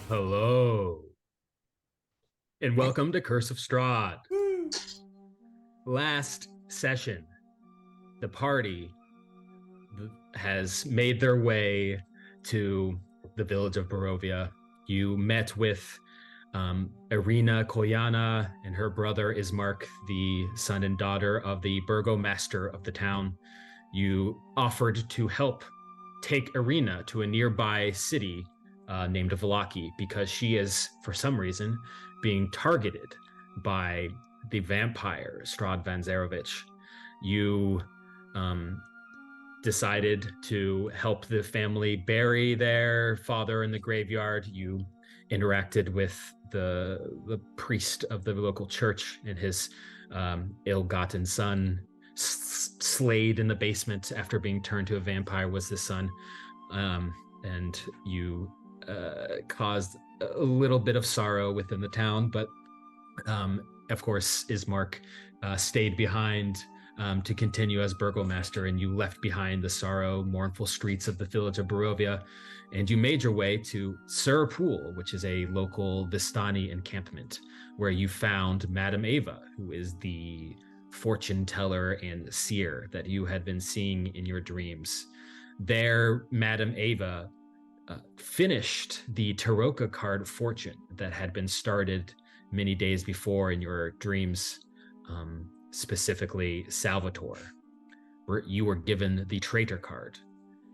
Hello, and welcome to Curse of Strahd. Last session, the party has made their way to the village of Barovia. You met with Irina Koyana and her brother Ismark, the son and daughter of the burgomaster of the town. You offered to help take Irina to a nearby city named Valaki because she is, for some reason, being targeted by the vampire Strahd Van Zarovich. You um, decided to help the family bury their father in the graveyard. You interacted with the priest of the local church and his ill-gotten son slayed in the basement after being turned to a vampire was the son. And you caused a little bit of sorrow within the town, but of course, Ismark stayed behind to continue as burgomaster, and you left behind the sorrow, mournful streets of the village of Barovia, and you made your way to Sur Pool, which is a local Vistani encampment, where you found Madame Ava, who is the fortune teller and seer that you had been seeing in your dreams. There, Madame Ava finished the Taroka card fortune that had been started many days before in your dreams, specifically Salvatore. You were given the traitor card,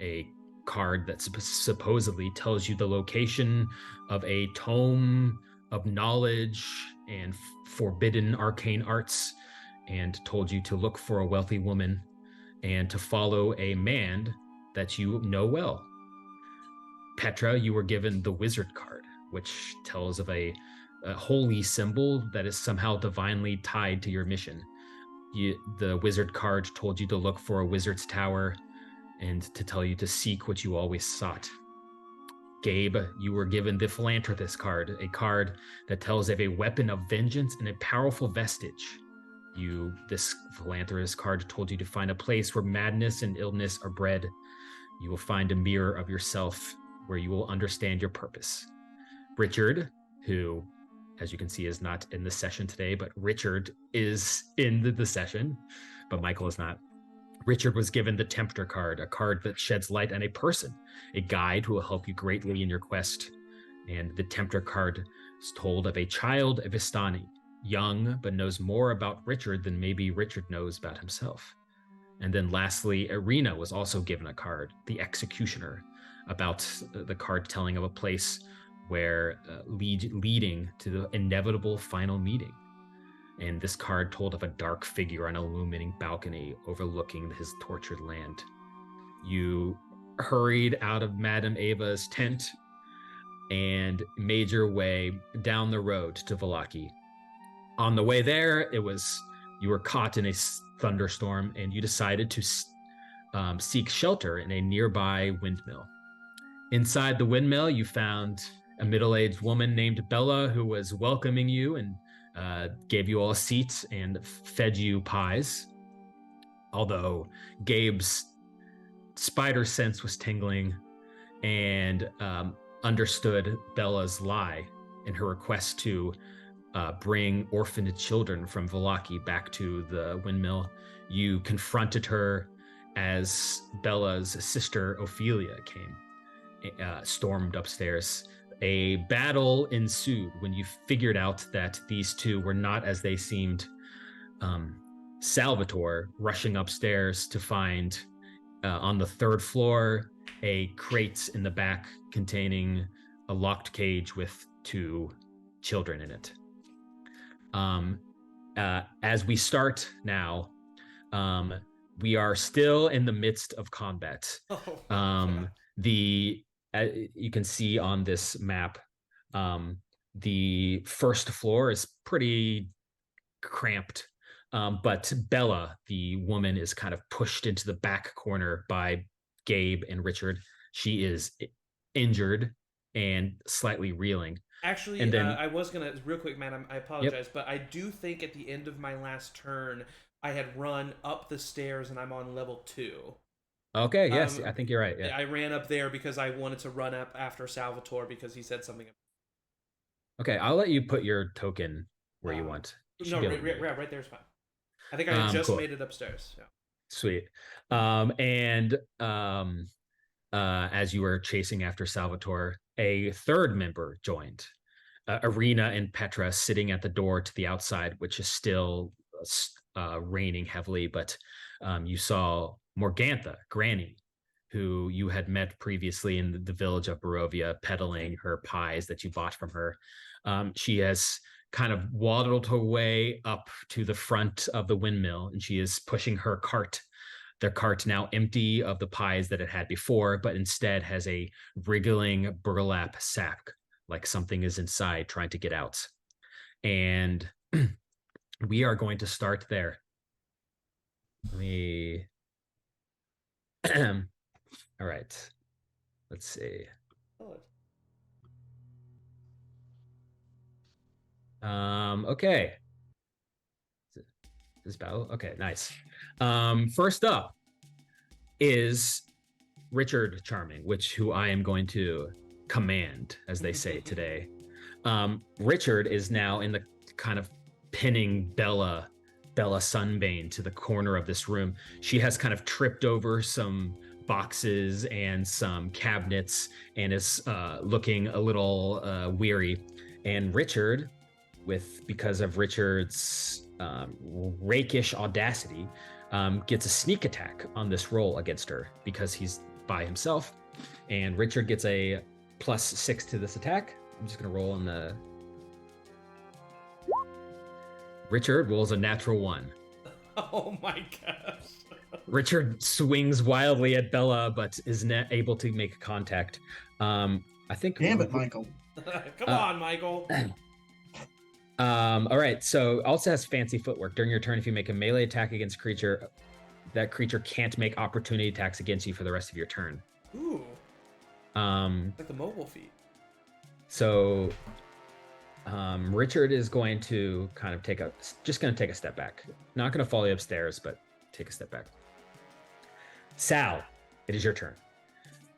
a card that supposedly tells you the location of a tome of knowledge and forbidden arcane arts, and told you to look for a wealthy woman and to follow a man that you know well. Petra, you were given the wizard card, which tells of a holy symbol that is somehow divinely tied to your mission. The wizard card told you to look for a wizard's tower and to tell you to seek what you always sought. Gabe, you were given the philanthropist card, a card that tells of a weapon of vengeance and a powerful vestige. This philanthropist card told you to find a place where madness and illness are bred. You will find a mirror of yourself where you will understand your purpose. Richard, who, as you can see, is not in the session today, but Richard is in the session, but Michael is not. Richard was given the Tempter card, a card that sheds light on a person, a guide who will help you greatly in your quest. And the Tempter card is told of a child of Vistani, young, but knows more about Richard than maybe Richard knows about himself. And then lastly, Irina was also given a card, the Executioner, about the card telling of a place where leading to the inevitable final meeting. And this card told of a dark figure on an illuminating balcony overlooking his tortured land. You hurried out of Madame Ava's tent and made your way down the road to Valaki. On the way there, you were caught in a thunderstorm, and you decided to seek shelter in a nearby windmill. Inside the windmill, you found a middle-aged woman named Bella who was welcoming you and gave you all a seat and fed you pies. Although Gabe's spider sense was tingling and understood Bella's lie in her request to bring orphaned children from Valaki back to the windmill. You confronted her as Bella's sister Ophelia stormed upstairs. A battle ensued when you figured out that these two were not as they seemed. Salvatore rushing upstairs to find on the third floor a crate in the back containing a locked cage with two children in it. As we start now, we are still in the midst of combat. You can see on this map, the first floor is pretty cramped, but Bella, the woman, is kind of pushed into the back corner by Gabe and Richard. She is injured and slightly reeling. Actually, And then, I was gonna real quick, man. I yep. apologize, but I do think at the end of my last turn, I had run up the stairs and I'm on level 2. Okay, yes, I think you're right. Yeah. I ran up there because I wanted to run up after Salvatore because he said something. Okay, I'll let you put your token where you want. You should No, be able to move it. right there's fine. I think I just Cool. made it upstairs. Yeah. Sweet. As you were chasing after Salvatore, a third member joined. Arena and Petra sitting at the door to the outside, which is still raining heavily, but you saw Morgantha, Granny, who you had met previously in the village of Barovia, peddling her pies that you bought from her. She has kind of waddled her way up to the front of the windmill, and she is pushing her cart. Their cart now empty of the pies that it had before, but instead has a wriggling burlap sack, like something is inside trying to get out. And we are going to start there. Let me. All right. Let's see. Okay. This battle. Okay, nice. First up is Richard Charming, who I am going to command, as they say today. Richard is now in the kind of pinning Bella Sunbane to the corner of this room. She has kind of tripped over some boxes and some cabinets and is looking a little weary. And Richard, because of Richard's rakish audacity, gets a sneak attack on this roll against her because he's by himself. And Richard gets a +6 to this attack. I'm just going to roll on the... Richard rolls a natural 1. Oh my gosh. Richard swings wildly at Bella, but is not able to make contact. I think... Damn it, Michael. Come on, Michael. All right, so also has fancy footwork. During your turn, if you make a melee attack against a creature, that creature can't make opportunity attacks against you for the rest of your turn. Ooh. Like the mobile feat. So Richard is going to kind of take a step back. Not going to follow you upstairs, but take a step back. Sal, it is your turn.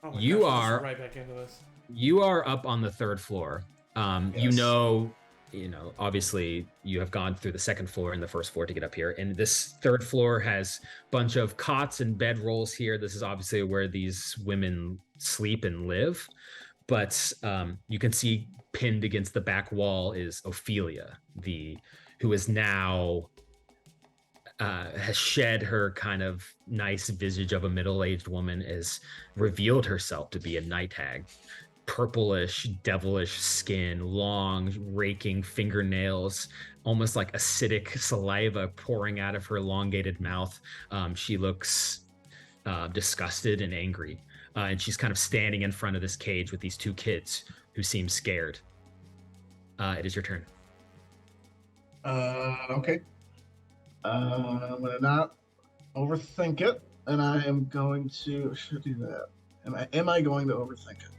Oh my You gosh, are right back into this. You are up on the 3rd floor. Yes. Obviously you have gone through the 2nd floor and the 1st floor to get up here. And this 3rd floor has a bunch of cots and bed rolls here. This is obviously where these women sleep and live. But you can see pinned against the back wall is Ophelia, who is now has shed her kind of nice visage of a middle-aged woman, has revealed herself to be a night hag. Purplish, devilish skin, long, raking fingernails, almost like acidic saliva pouring out of her elongated mouth. She looks disgusted and angry. And she's kind of standing in front of this cage with these 2 kids who seem scared. It is your turn. Okay. I'm going to not overthink it, and I am going to... Should I do that? Am I going to overthink it?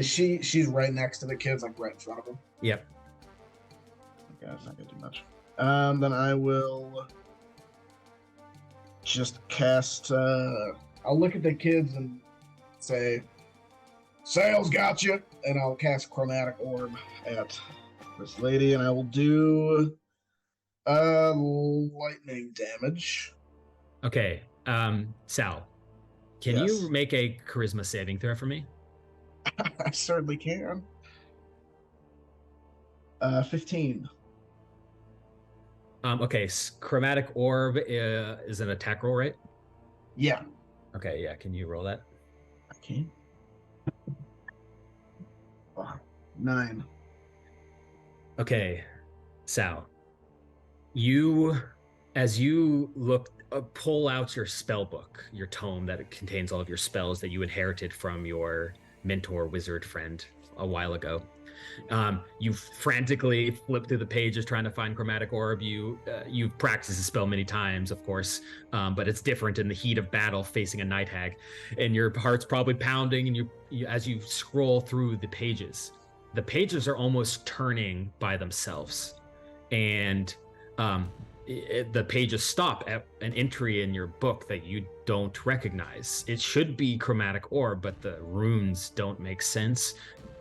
She's right next to the kids, like right in front of them? Yep. Okay, that's not gonna do much. Then I will just cast I'll look at the kids and say, Sales got you, and I'll cast Chromatic Orb at this lady, and I will do lightning damage. Okay. Sal, can you make a charisma saving throw for me? I certainly can. 15. Okay, Chromatic Orb is an attack roll, right? Yeah. Okay, yeah. Can you roll that? Okay. 9. Okay, Sal. As you pull out your spell book, your tome that contains all of your spells that you inherited from your mentor wizard friend a while ago. You frantically flip through the pages trying to find Chromatic Orb. You've practiced the spell many times, of course, but it's different in the heat of battle facing a night hag, and your heart's probably pounding. And as you scroll through the pages are almost turning by themselves, and the pages stop at an entry in your book that you don't recognize. It should be chromatic orb, but the runes don't make sense.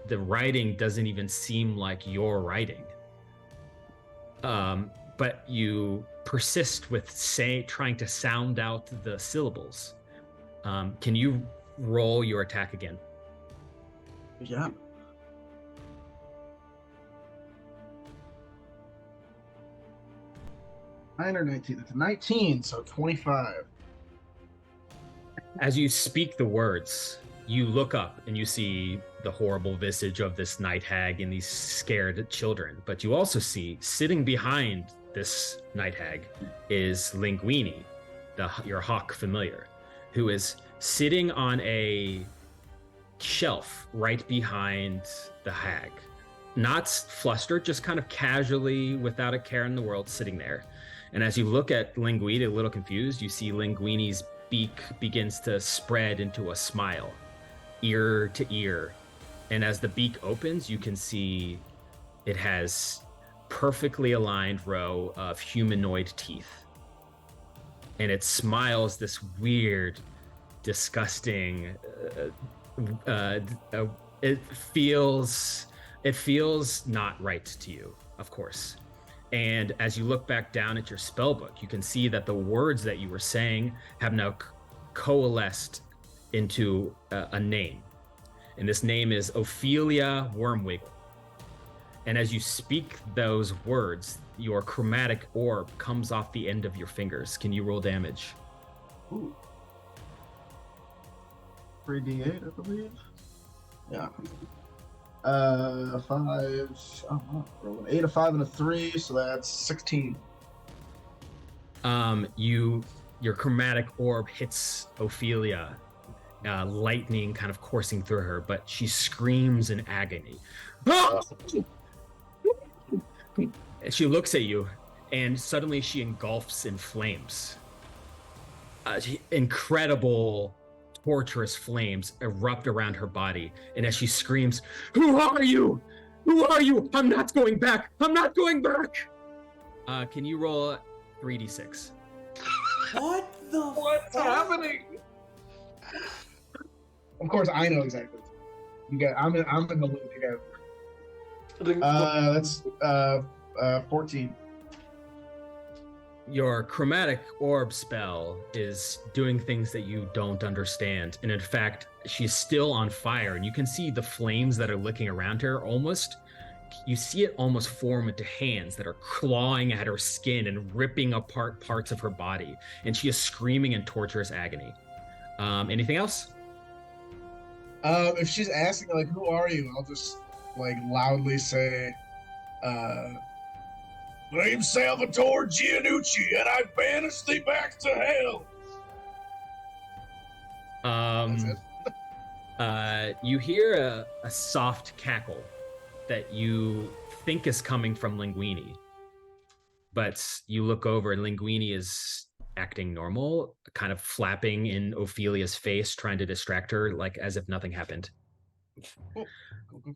The writing doesn't even seem like your writing. But you persist with trying to sound out the syllables. Can you roll your attack again? Yeah. Nine or 19? That's 19, so 25. As you speak the words, you look up and you see the horrible visage of this night hag and these scared children. But you also see, sitting behind this night hag, is Linguini, your hawk familiar, who is sitting on a shelf right behind the hag. Not flustered, just kind of casually, without a care in the world, sitting there. And as you look at Linguini, a little confused, you see Linguini's beak begins to spread into a smile, ear to ear. And as the beak opens, you can see it has perfectly aligned row of humanoid teeth. And it smiles this weird, disgusting, it feels not right to you, of course. And as you look back down at your spell book, you can see that the words that you were saying have now coalesced into a name. And this name is Ophelia Wormwiggle. And as you speak those words, your chromatic orb comes off the end of your fingers. Can you roll damage? Ooh. 3d8, I believe. Yeah. 5. Oh, roll an 8, a 5, and a 3, so that's 16. Your chromatic orb hits Ophelia, lightning kind of coursing through her, but she screams in agony. She looks at you, and suddenly she engulfs in flames. Incredible, torturous flames erupt around her body, and as she screams, "Who are you? Who are you? I'm not going back! I'm not going back!" Can you roll 3d6? What's happening? Of course, I know exactly. You got. I'm in the loop. You got. That's 14. Your chromatic orb spell is doing things that you don't understand. And in fact, she's still on fire, and you can see the flames that are licking around her you see it almost form into hands that are clawing at her skin and ripping apart parts of her body. And she is screaming in torturous agony. Anything else? If she's asking, like, who are you? I'll just, like, loudly say, name's Salvatore Gianucci, and I banished thee back to hell. That's it. You hear a soft cackle that you think is coming from Linguini, but you look over and Linguini is acting normal, kind of flapping in Ophelia's face, trying to distract her, like as if nothing happened. Cool.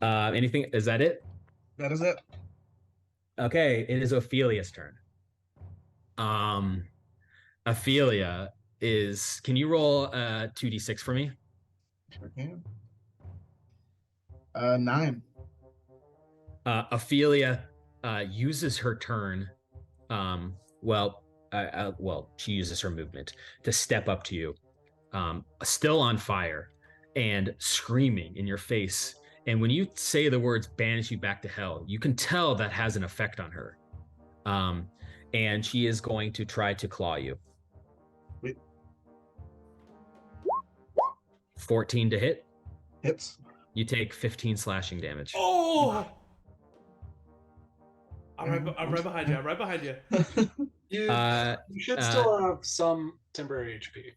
Anything? Is that it? That is it. Okay, it is Ophelia's turn. Ophelia is. Can you roll 2d6 for me? Sure can. 9. Ophelia uses her turn. She uses her movement to step up to you, still on fire and screaming in your face. And when you say the words "banish you back to hell," you can tell that has an effect on her. And she is going to try to claw you. Wait. 14 to hit. Hits. You take 15 slashing damage. Oh! I'm right behind you. I'm right behind you. You should still have some temporary HP.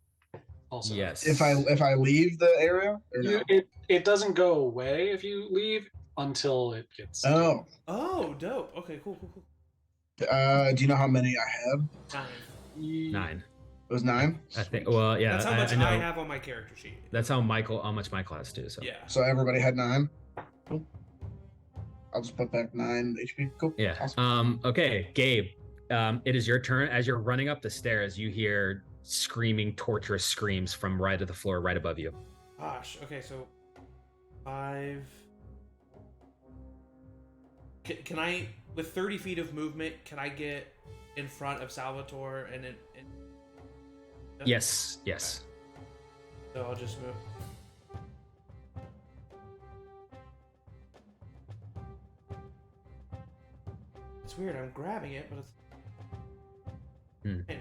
Also, yes. If I leave the area, or no? It doesn't go away if you leave until it gets. Oh. Oh, dope. Okay, cool. Do you know how many I had? 9. It was 9. I think. Well, yeah. That's how much I know. I have on my character sheet. That's how much my class do. So. Yeah. So everybody had 9. Cool. I'll just put back 9 HP. Cool. Yeah. Awesome. Okay, Gabe. It is your turn. As you're running up the stairs, you hear screaming, torturous screams from right of the floor, right above you. Gosh. Okay, so 5. Can I, with 30 feet of movement, can I get in front of Salvatore and Yes. Okay. So I'll just move. It's weird. I'm grabbing it, but it's.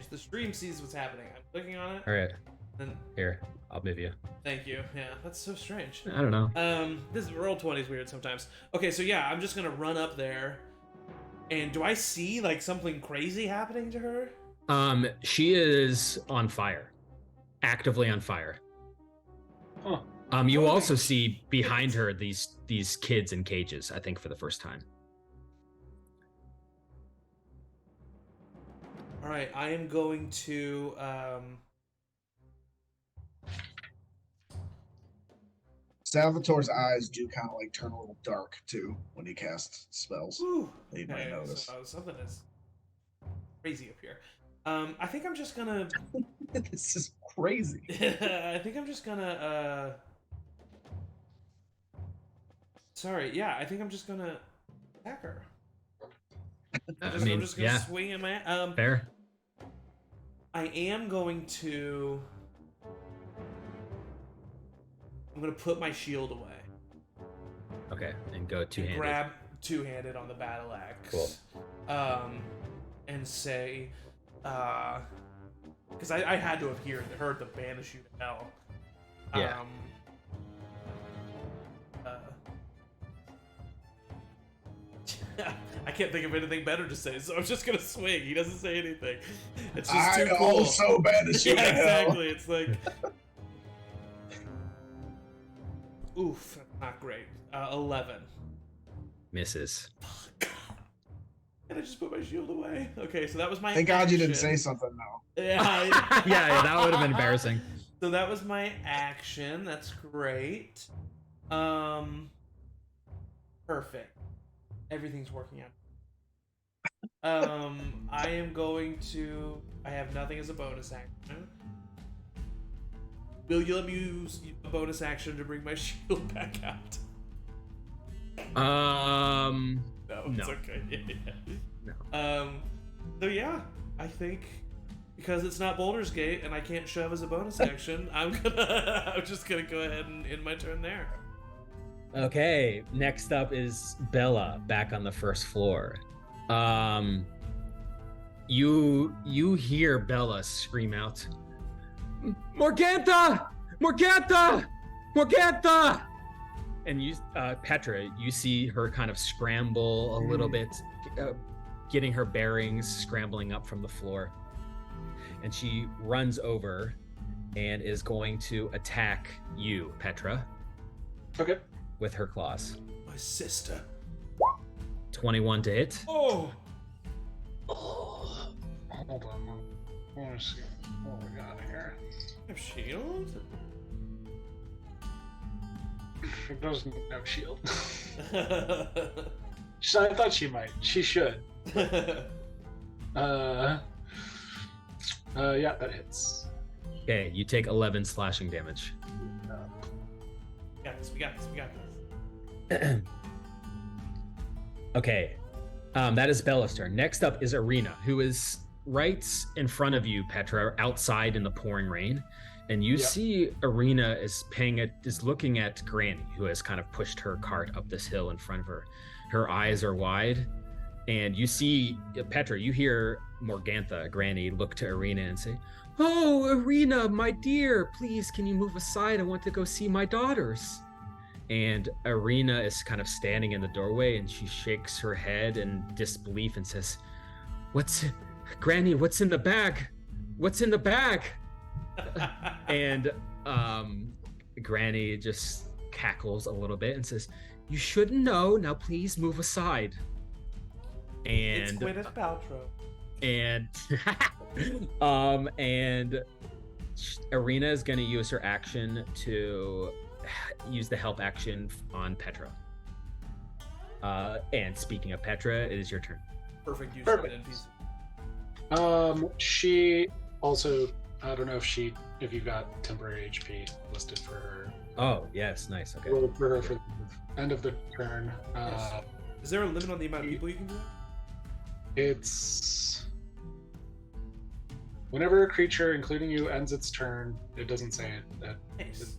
The stream sees what's happening. I'm clicking on it. All right. And Here, I'll move you. thank you. Yeah, that's so strange. I don't know. This roll 20 is weird sometimes. Okay, so yeah, I'm just gonna run up there. And do I see like something crazy happening to her? She is on fire, actively on fire. Huh. You also see behind her these kids in cages, I think for the first time. All right, I am going to Salvatore's eyes do kind of like turn a little dark too when he casts spells. Whew. You might notice. So, something is crazy up here. I think I'm just gonna. This is crazy. I think I'm just gonna. Sorry, yeah, I think I'm just gonna attack her. I'm just gonna swing at my. Fair. I am going to. I'm gonna put my shield away. Okay, and go two-handed. Grab two-handed on the battle axe. Cool. And say, because I had to have heard the banish you to hell. Yeah. I can't think of anything better to say, so I'm just gonna swing. He doesn't say anything. It's just I too cool. also banish you to hell. Exactly. It's like, oof, not great. 11. Misses. And I just put my shield away. Okay, so that was my. Thank God you didn't action. say something though. Yeah. yeah, that would have been embarrassing. So that was my action. That's great. Perfect. Everything's working out. I am going to. I have nothing as a bonus action. Will you let me use a bonus action to bring my shield back out? No, it's okay. No. So yeah, I think because it's not Boulder's Gate and I can't shove as a bonus action, I'm just gonna go ahead and end my turn there. Okay, next up is Bella back on the first floor. You hear Bella scream out, Morgantha! Morgantha! Morgantha! And you, Petra, you see her kind of scramble a little bit, getting her bearings, scrambling up from the floor. And she runs over and is going to attack you, Petra. Okay. With her claws. My sister. 21 to hit. Oh! Hold on. I want to see what we got here. I have shield? She doesn't have shield. I thought she might. She should. Yeah, that hits. Okay, you take 11 slashing damage. We got this. Okay, that is Bella's turn. Next up is Arena, who is right in front of you, Petra, outside in the pouring rain. And you see Arena is looking at Granny, who has kind of pushed her cart up this hill in front of her. Her eyes are wide. And you see, Petra, you hear Morgantha, Granny, look to Arena and say, "Oh, Arena, my dear, please, can you move aside? I want to go see my daughters." And Arena is kind of standing in the doorway and she shakes her head in disbelief and says, Granny, what's in the bag? What's in the bag? And Granny just cackles a little bit and says, "You shouldn't know. Now please move aside." And it's Gwyneth Paltrow. And Arena is going to use her action to use the help action on Petra. And speaking of Petra, it is your turn. Perfect use Perfect. of an NPC. She also, I don't know if you got temporary HP listed for her. Oh, yes, nice. Okay. Roll for her for the end of the turn. Is there a limit on the amount of people you can do? It's whenever a creature, including you, ends its turn. It doesn't say it. Nice.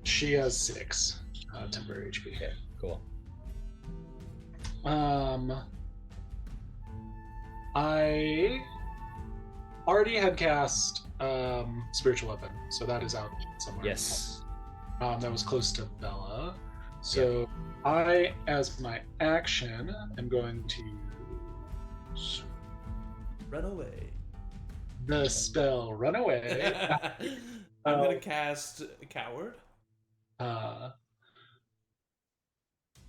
She has 6 temporary HP. Okay, cool. I already had cast spiritual weapon, so that is out somewhere. Yes. That was close to Bella. So I, as my action, am going to Run away. the spell Run Away. I'm gonna cast Coward.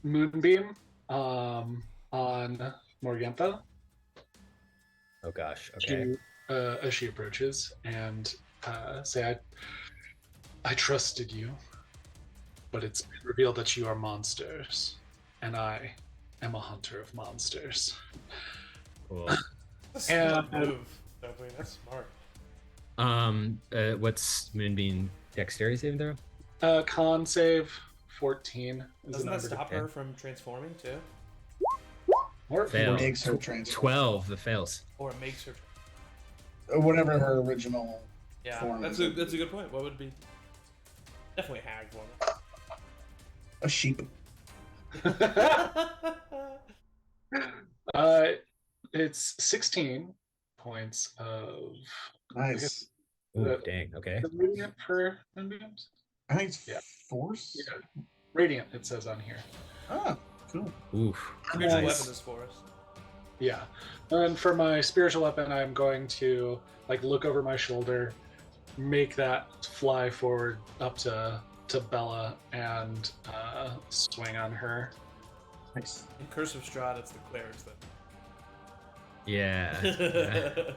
Moonbeam on Morgantha. Oh gosh. Okay. As she approaches and say, I trusted you, but it's been revealed that you are monsters, and I am a hunter of monsters. Cool. That's a smart move. Sophie. That's smart. What's Moonbeam dexterity saving throw? Con save 14. Doesn't that stop her from transforming too? Or Fail. Makes her transform. 12. The fails. Or it makes her. Whatever her original Yeah, form that's is. a good point. What would be? Definitely hag one. A sheep. It's 16 points of Nice. Ooh, dang. Okay. radiant for Moonbeams. I think it's Yeah. force. Yeah. Radiant, it says on here. Ah, cool. Oof. Spiritual Nice. weapon is for us. Yeah. And for my spiritual weapon, I'm going to look over my shoulder, make that fly forward up to Bella and swing on her. Nice. In Curse of Strahd, it's the clerics that. Yeah. Yeah.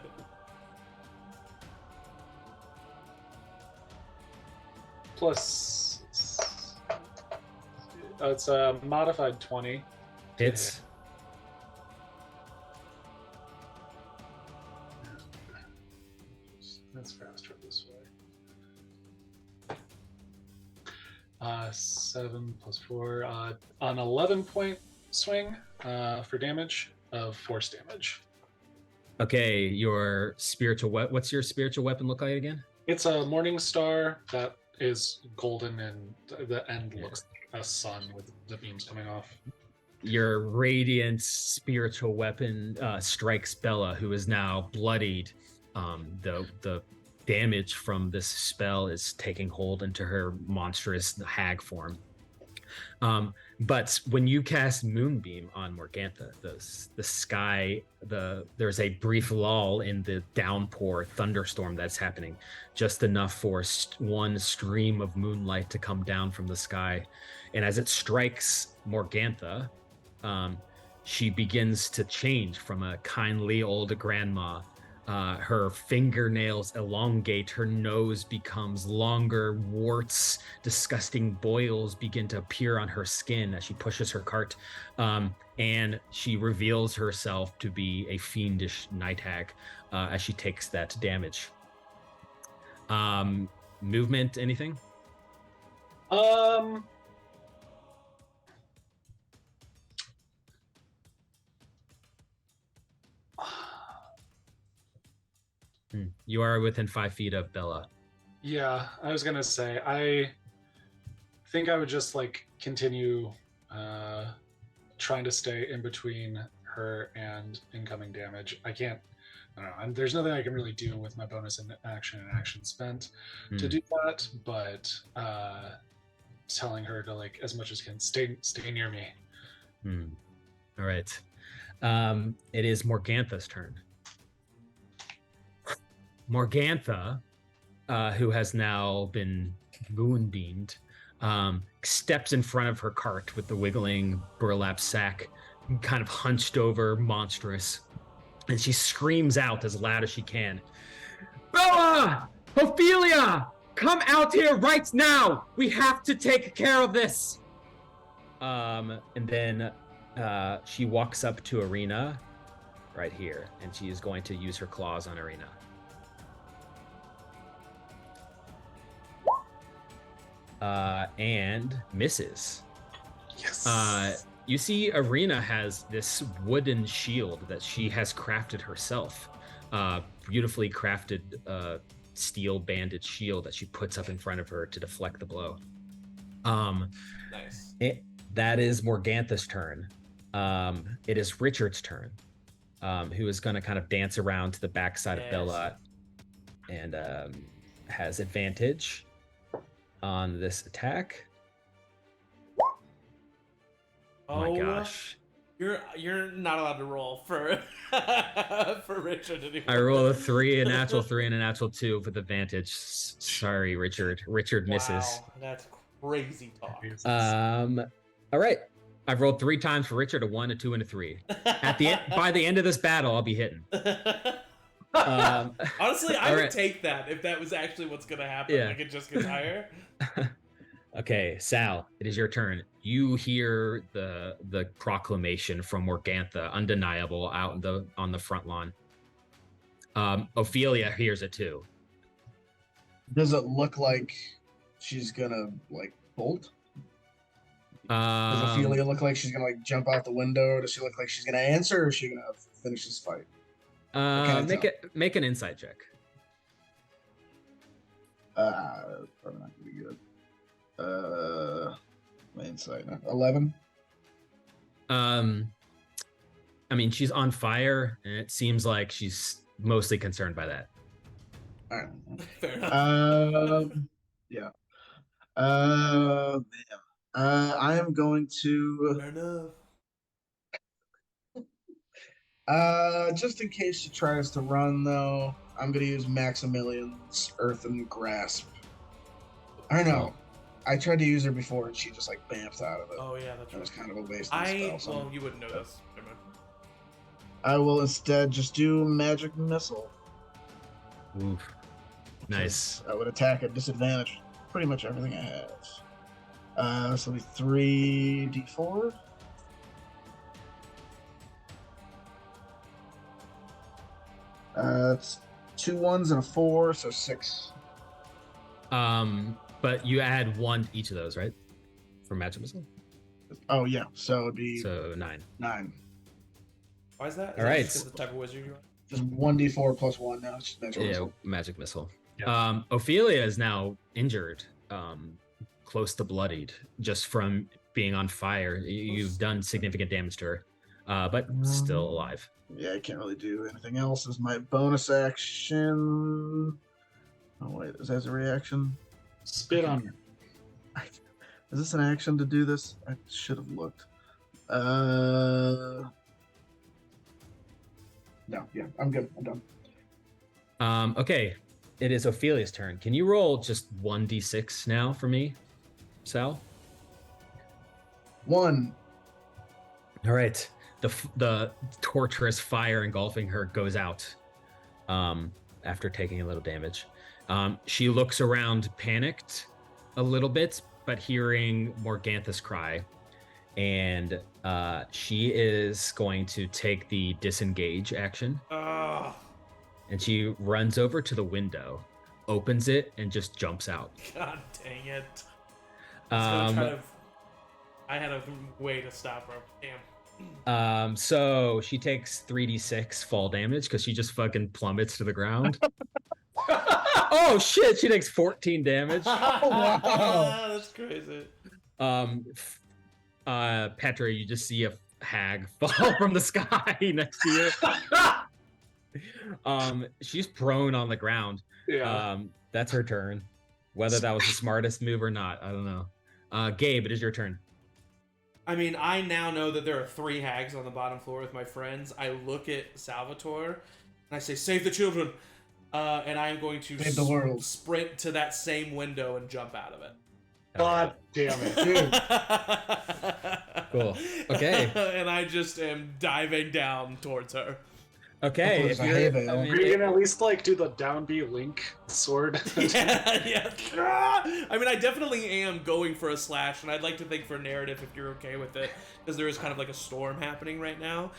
Plus, it's a modified 20. Hits. That's faster this way. 7 plus 4. An 11-point swing for damage of force damage. Okay. Your spiritual what's your spiritual weapon look like again? It's a morning star that is golden, and the end looks like a sun with the beams coming off. Your radiant spiritual weapon strikes Bella, who is now bloodied. The damage from this spell is taking hold into her monstrous hag form. But when you cast Moonbeam on Morgantha, the sky, there's a brief lull in the downpour thunderstorm that's happening, just enough for one stream of moonlight to come down from the sky. And as it strikes Morgantha, she begins to change from a kindly old grandma. Her fingernails elongate, her nose becomes longer, warts, disgusting boils begin to appear on her skin as she pushes her cart, and she reveals herself to be a fiendish night hag as she takes that damage. Movement, anything? You are within 5 feet of Bella. Yeah, I was gonna say, I think I would just continue trying to stay in between her and incoming damage. I don't know. There's nothing I can really do with my bonus in action and action spent to do that, but telling her to as much as can stay near me. All right. It is Morgantha's turn. Morgantha, who has now been moonbeamed, steps in front of her cart with the wiggling burlap sack, kind of hunched over, monstrous, and she screams out as loud as she can, "Bella! Ophelia! Come out here right now! We have to take care of this!" And then She walks up to Arena right here, and she is going to use her claws on Arena. And misses. Yes. You see Arena has this wooden shield that she has crafted herself. Beautifully crafted steel banded shield that she puts up in front of her to deflect the blow. Nice. That is Morgantha's turn. It is Richard's turn, who is going to kind of dance around to the backside of Bella and has advantage on this attack. Oh my gosh. You're not allowed to roll for for Richard anymore. I roll a 3, a natural 3, and a natural 2 with advantage. Sorry, Richard. Richard misses. Wow, that's crazy talk. All right. I've rolled 3 times for Richard, a 1, a 2, and a 3. By the end of this battle, I'll be hitting. Honestly, I would take that if that was actually what's gonna happen. Yeah. Like it just gets higher. Okay, Sal, it is your turn. You hear the proclamation from Morgantha, undeniable, out on the front lawn. Ophelia hears it too. Does it look like she's gonna like bolt? Does Ophelia look like she's gonna like jump out the window? Does she look like she's gonna answer, or is she gonna finish this fight? Make an insight check. Probably not gonna be good. My insight 11. I mean, she's on fire, and it seems like she's mostly concerned by that. All right. Fair enough. Yeah. Man. I am going to. Fair enough. Just in case she tries to run, though, I'm gonna use Maximilian's Earthen Grasp. I don't know. I tried to use her before, and she just like bamfed out of it. Oh yeah, that's That was right. kind of a waste of spell. So Well, you wouldn't know this. Never mind. I will instead just do Magic Missile. Oof. Nice. I would attack at disadvantage. Pretty much everything I have. So it'll be 3d4. It's 2 1s and a 4, so 6. But you add 1 to each of those, right? For magic missile. Oh yeah, so it'd be So 9. 9. Why is that? All right. Just the type of wizard you are? Just 1d4 plus 1 now. It's just magic Yeah, missile. magic missile. Yeah. Ophelia is now injured, close to bloodied, just from being on fire. You've done significant damage to her, but still alive. Yeah, I can't really do anything else as my bonus action. Oh wait, is that a reaction? Spit on her. Is this an action to do this? I should have looked. No, yeah, I'm good. I'm done. Okay, it is Ophelia's turn. Can you roll just 1d6 now for me, Sal? 1. All right. The torturous fire engulfing her goes out after taking a little damage. She looks around, panicked a little bit, but hearing Morgantha's cry, and she is going to take the disengage action. And she runs over to the window, opens it, and just jumps out. God dang it. I had a way to stop her. Damn. So she takes 3d6 fall damage because she just fucking plummets to the ground. Oh shit, she takes 14 damage. Oh, wow. That's crazy. Petra, you just see a hag fall from the sky next to you. She's prone on the ground. Yeah. That's her turn. Whether that was the smartest move or not, I don't know. Gabe, it is your turn. I mean, I now know that there are 3 hags on the bottom floor with my friends. I look at Salvatore and I say, "Save the children!" And I am going to Save the world. sprint to that same window and jump out of it. God damn it, dude. Cool. Okay. And I just am diving down towards her. Okay, Hopefully if there's a you're, hay I bale. mean, Are you gonna at least like do the down B link sword? Yeah. I mean, I definitely am going for a slash, and I'd like to think for narrative if you're okay with it, because there is kind of like a storm happening right now.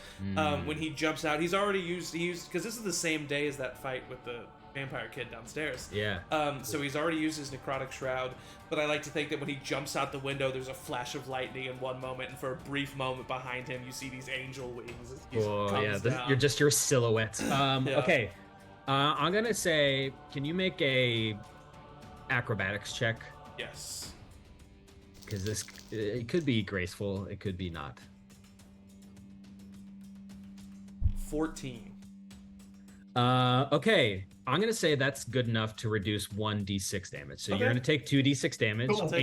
When he jumps out, he's already used because this is the same day as that fight with the vampire kid downstairs. Yeah. So he's already used his necrotic shroud, but I like to think that when he jumps out the window, there's a flash of lightning in one moment, and for a brief moment behind him, you see these angel wings. As he comes down. You're just your silhouette. Yeah. Okay. I'm gonna say, can you make a acrobatics check? Yes. Because it could be graceful, it could be not. 14. Okay. I'm gonna say that's good enough to reduce 1d6 damage. So Okay. you're gonna take 2d6 damage, Cool.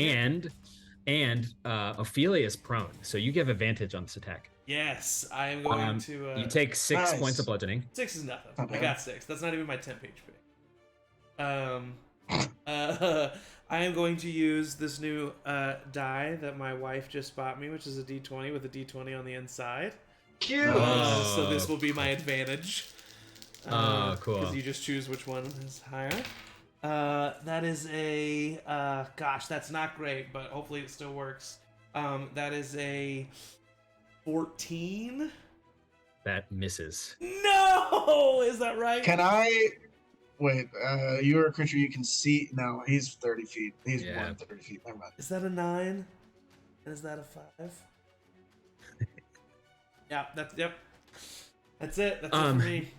and Ophelia is prone, so you give advantage on this attack. Yes, I am going to. You take 6 Nice. points of bludgeoning. 6 is nothing. Not I bad. got 6. That's not even my temp HP. I am going to use this new die that my wife just bought me, which is a D20 with a D20 on the inside. Cute. So this will be my advantage. Oh, cool. Because you just choose which one is higher. That is a gosh, that's not great, but hopefully it still works. That is a 14. That misses. No, is that right? Can I wait? You're a creature you can see. No, he's 30 feet. He's Yeah. more than 30 feet. Never mind. Is that a 9? And is that a 5? Yeah, that's it. That's it for me.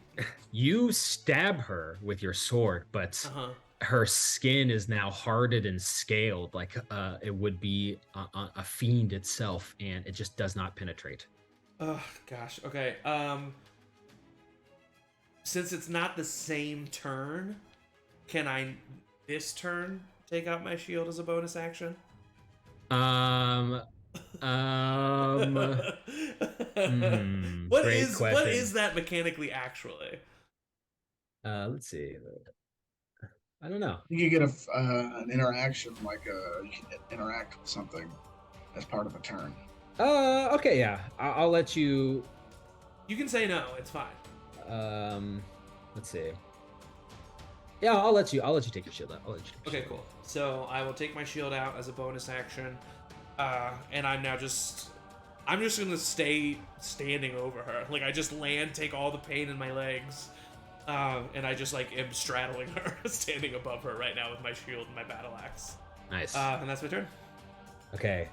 You stab her with your sword, but Uh-huh. her skin is now hardened and scaled like it would be a fiend itself, and it just does not penetrate. Oh gosh. Okay. Since it's not the same turn, can I this turn take out my shield as a bonus action? What Great is question. that mechanically actually? Let's see. I don't know. You could get an interaction, like you can interact with something as part of a turn. Okay, yeah. I'll let you. You can say no. It's fine. Let's see. Yeah, I'll let you take your shield out. I'll let you take your Okay, shield cool. So I will take my shield out as a bonus action, and I'm just gonna stay standing over her. Like I just land, take all the pain in my legs, and I just like am straddling her, standing above her right now with my shield and my battle axe. Nice. And that's my turn. Okay.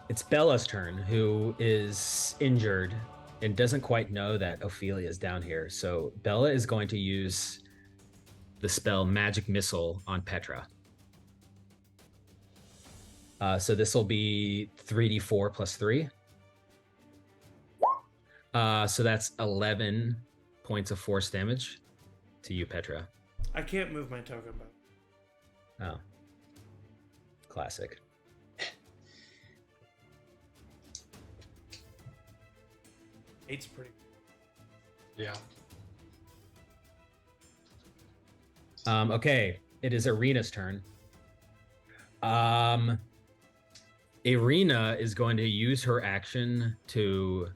It's Bella's turn, who is injured and doesn't quite know that Ophelia is down here. So Bella is going to use the spell Magic Missile on Petra. So this will be 3d4 plus 3. So that's 11 points of force damage to you, Petra. I can't move my token, but Oh. Classic. eight's pretty. Yeah. Okay, it is Arena's turn. Arena is going to use her action to.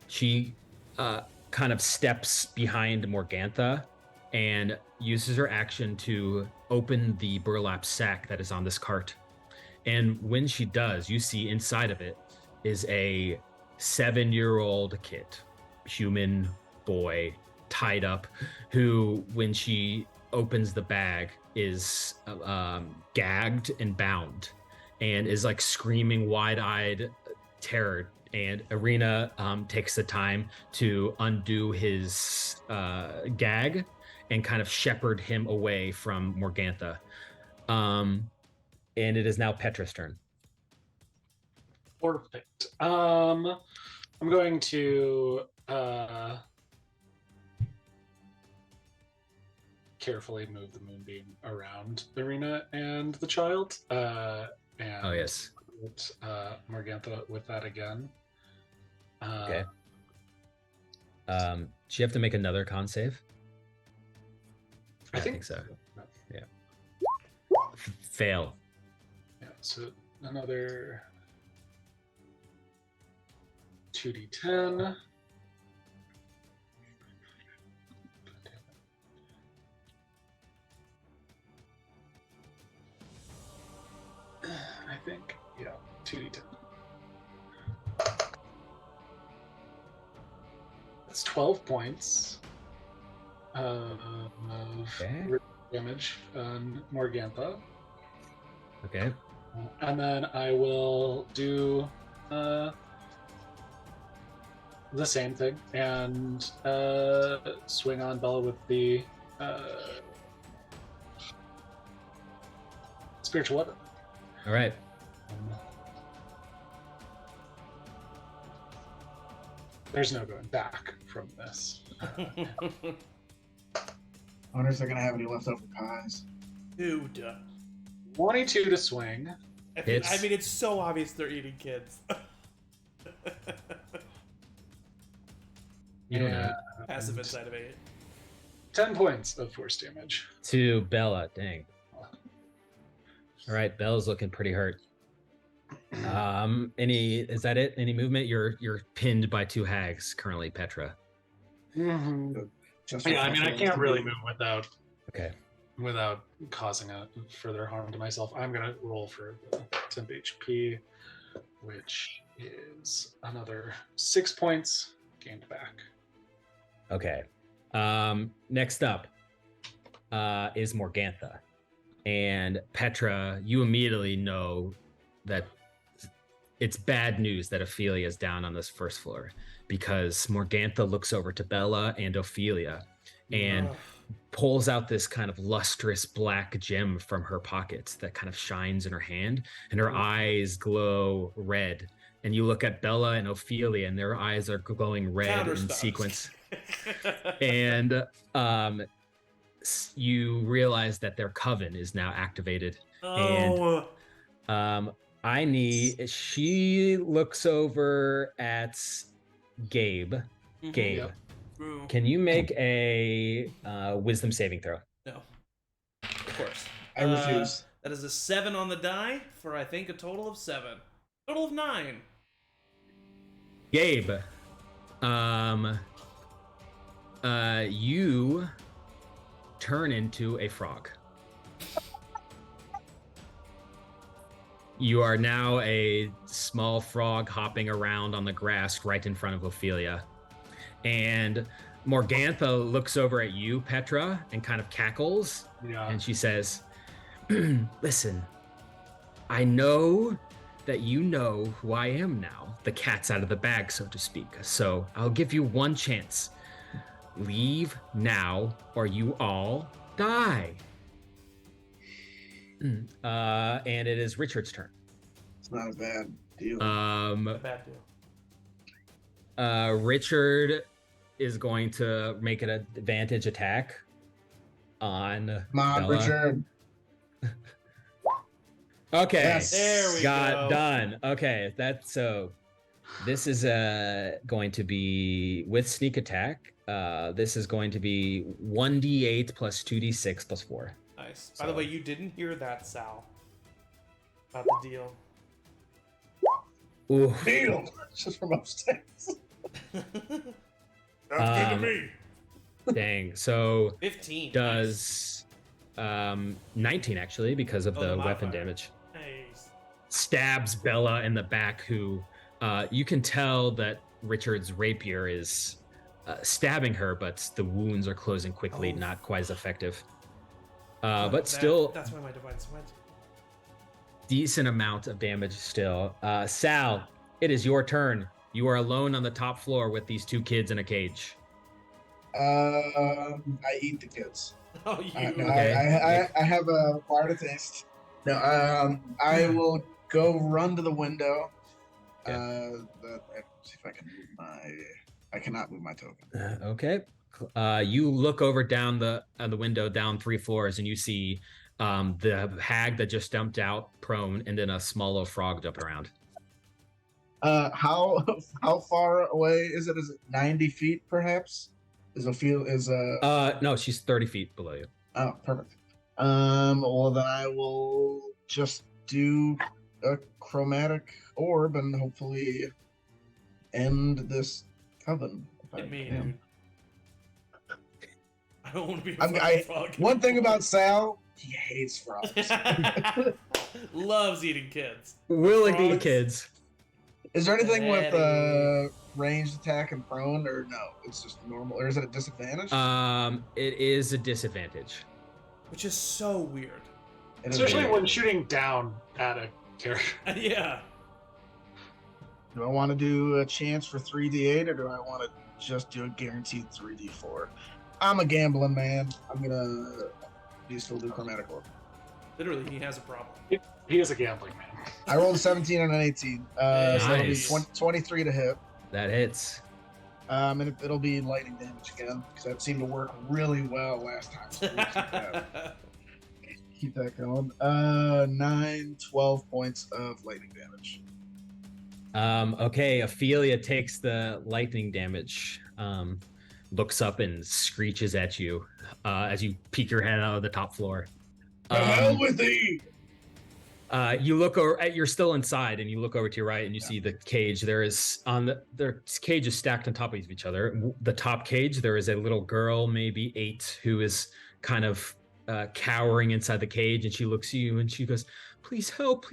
She kind of steps behind Morgantha and uses her action to open the burlap sack that is on this cart. And when she does, you see inside of it is a 7-year-old kid, human boy, tied up, who, when she opens the bag, is gagged and bound and is like screaming wide-eyed terror. And Arena takes the time to undo his gag and kind of shepherd him away from Morgantha. And it is now Petra's turn. Perfect. I'm going to carefully move the moonbeam around Arena and the child. And Oh, yes. hit, Morgantha with that again. Okay. Do you have to make another con save? I think so. Yeah. Fail. Yeah, so another 2d10. think. Yeah, 2d10. That's 12 points of damage on Morgantha. Okay. And then I will do the same thing and swing on Bella with the spiritual weapon. All right. There's no going back from this. I wonder if they're gonna have any leftover pies. Dude. 22 to swing. I mean, it's so obvious they're eating kids. You don't know. Passive inside of 8. 10 points of force damage. To Bella. Dang. All right, Bella's looking pretty hurt. Is that it? Any movement? You're pinned by 2 hags currently, Petra. Mm-hmm. Just Yeah, I mean, I can't really move without causing a further harm to myself. I'm gonna roll for the temp HP, which is another 6 points gained back. Okay. Next up is Morgantha. And Petra, you immediately know that it's bad news that Ophelia is down on this first floor, because Morgantha looks over to Bella and Ophelia and pulls out this kind of lustrous black gem from her pocket that kind of shines in her hand, and her eyes glow red. And you look at Bella and Ophelia, and their eyes are glowing red in sequence. And you realize that their coven is now activated. Oh. And she looks over at Gabe. Mm-hmm. Gabe, Yep. can you make a wisdom saving throw? No. Of course. I refuse. That is a 7 on the die for, I think, a total of 7. Total of 9. Gabe, you turn into a frog. You are now a small frog hopping around on the grass right in front of Ophelia. And Morgantha looks over at you, Petra, and kind of cackles. Yeah. And she says, listen, I know that you know who I am now. The cat's out of the bag, so to speak. So I'll give you one chance. Leave now, or you all die. And it is Richard's turn. It's not a bad deal. Bad deal. Richard is going to make an advantage attack on Come on, Bella. Richard. Okay, Yes. There we got go. done. Okay, that's so. This is going to be with sneak attack. This is going to be 1d8 plus 2d6 plus 4. Nice. By the way, you didn't hear that, Sal. About the deal. Ooh. Deal. Just from upstairs. That's good to me. Dang. So 15. does 19 actually, because of the weapon modifier. damage. Nice. Stabs Bella in the back, who you can tell that Richard's rapier is stabbing her, but the wounds are closing quickly, not quite as effective. But still, That's why my divine went. decent amount of damage still. Sal, it is your turn. You are alone on the top floor with these 2 kids in a cage. I eat the kids. Oh, you. Okay. I have a acquired taste. No, I will go run to the window. See if I can move I cannot move my token. Okay. You look over down the window, down 3 floors, and you see the hag that just jumped out prone, and then a small little frog jumping around. How far away is it? Is it 90 feet perhaps? No, she's 30 feet below you. Oh, perfect. Well then I will just do a chromatic orb and hopefully end this coven. Hit me, dude. I don't want to be a I- fucking frog. One thing about Sal, he hates frogs. Loves eating kids. Willing to eat Frogs? kids. Is there anything with Daddy. ranged attack and prone, or no? It's just normal, or is it a disadvantage? It is a disadvantage. Which is so weird. It is Especially weird. when shooting down at a character. Yeah. Do I want to do a chance for 3d8, or do I want to just do a guaranteed 3d4? I'm a gambling man. I'm gonna still do chromatic orb. Literally, he has a problem. He is a gambling man. I rolled a 17 and an 18. So it'll be Nice. 23 to hit. That hits. And it'll be lightning damage again, because that seemed to work really well last time. So we'll keep that going. 12 points of lightning damage. Okay, Ophelia takes the lightning damage, looks up and screeches at you as you peek your head out of the top floor. The hell with thee! You look over you're still inside, and you look over to your right and you see the cage. Their cage is stacked on top of each other. The top cage, there is a little girl, maybe 8, who is kind of cowering inside the cage, and she looks at you and she goes, please help.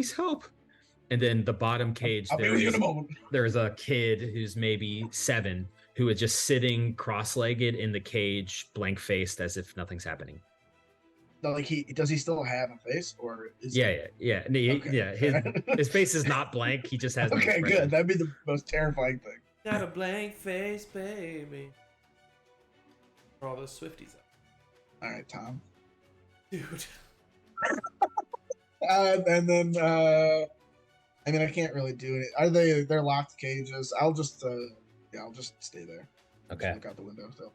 And then the bottom cage, I'll be with you in a moment. there's a kid who's maybe 7 who is just sitting cross-legged in the cage, blank-faced, as if nothing's happening. No, like does he still have a face, or is Yeah. Okay. His face is not blank. He just has. no Okay, expression. good. That'd be the most terrifying thing. Got a blank face, baby. For all those Swifties up. All right, Tom. Dude. And then I mean, I can't really do it. They're locked cages. I'll just stay there. Okay. Just look out the window. So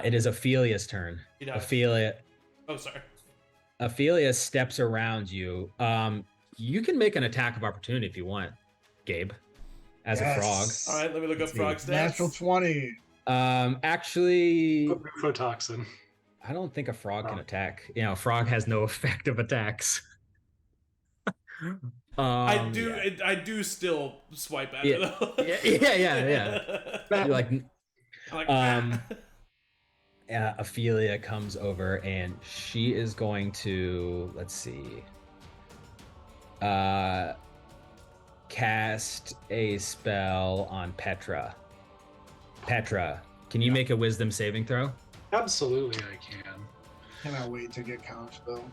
It is Ophelia's turn. He does. Oh, sorry. Ophelia steps around you. You can make an attack of opportunity if you want, Gabe, as a frog. All right, let me look up frog stats. Natural 20. Actually, Photoxin. I don't think a frog can attack. A frog has no effective attacks. I do still swipe at it though. Yeah. You're like, I'm like, Ophelia comes over and she is going to, let's see, cast a spell on Petra. Petra, can you make a wisdom saving throw? Absolutely, I can. Cannot wait to get couch though.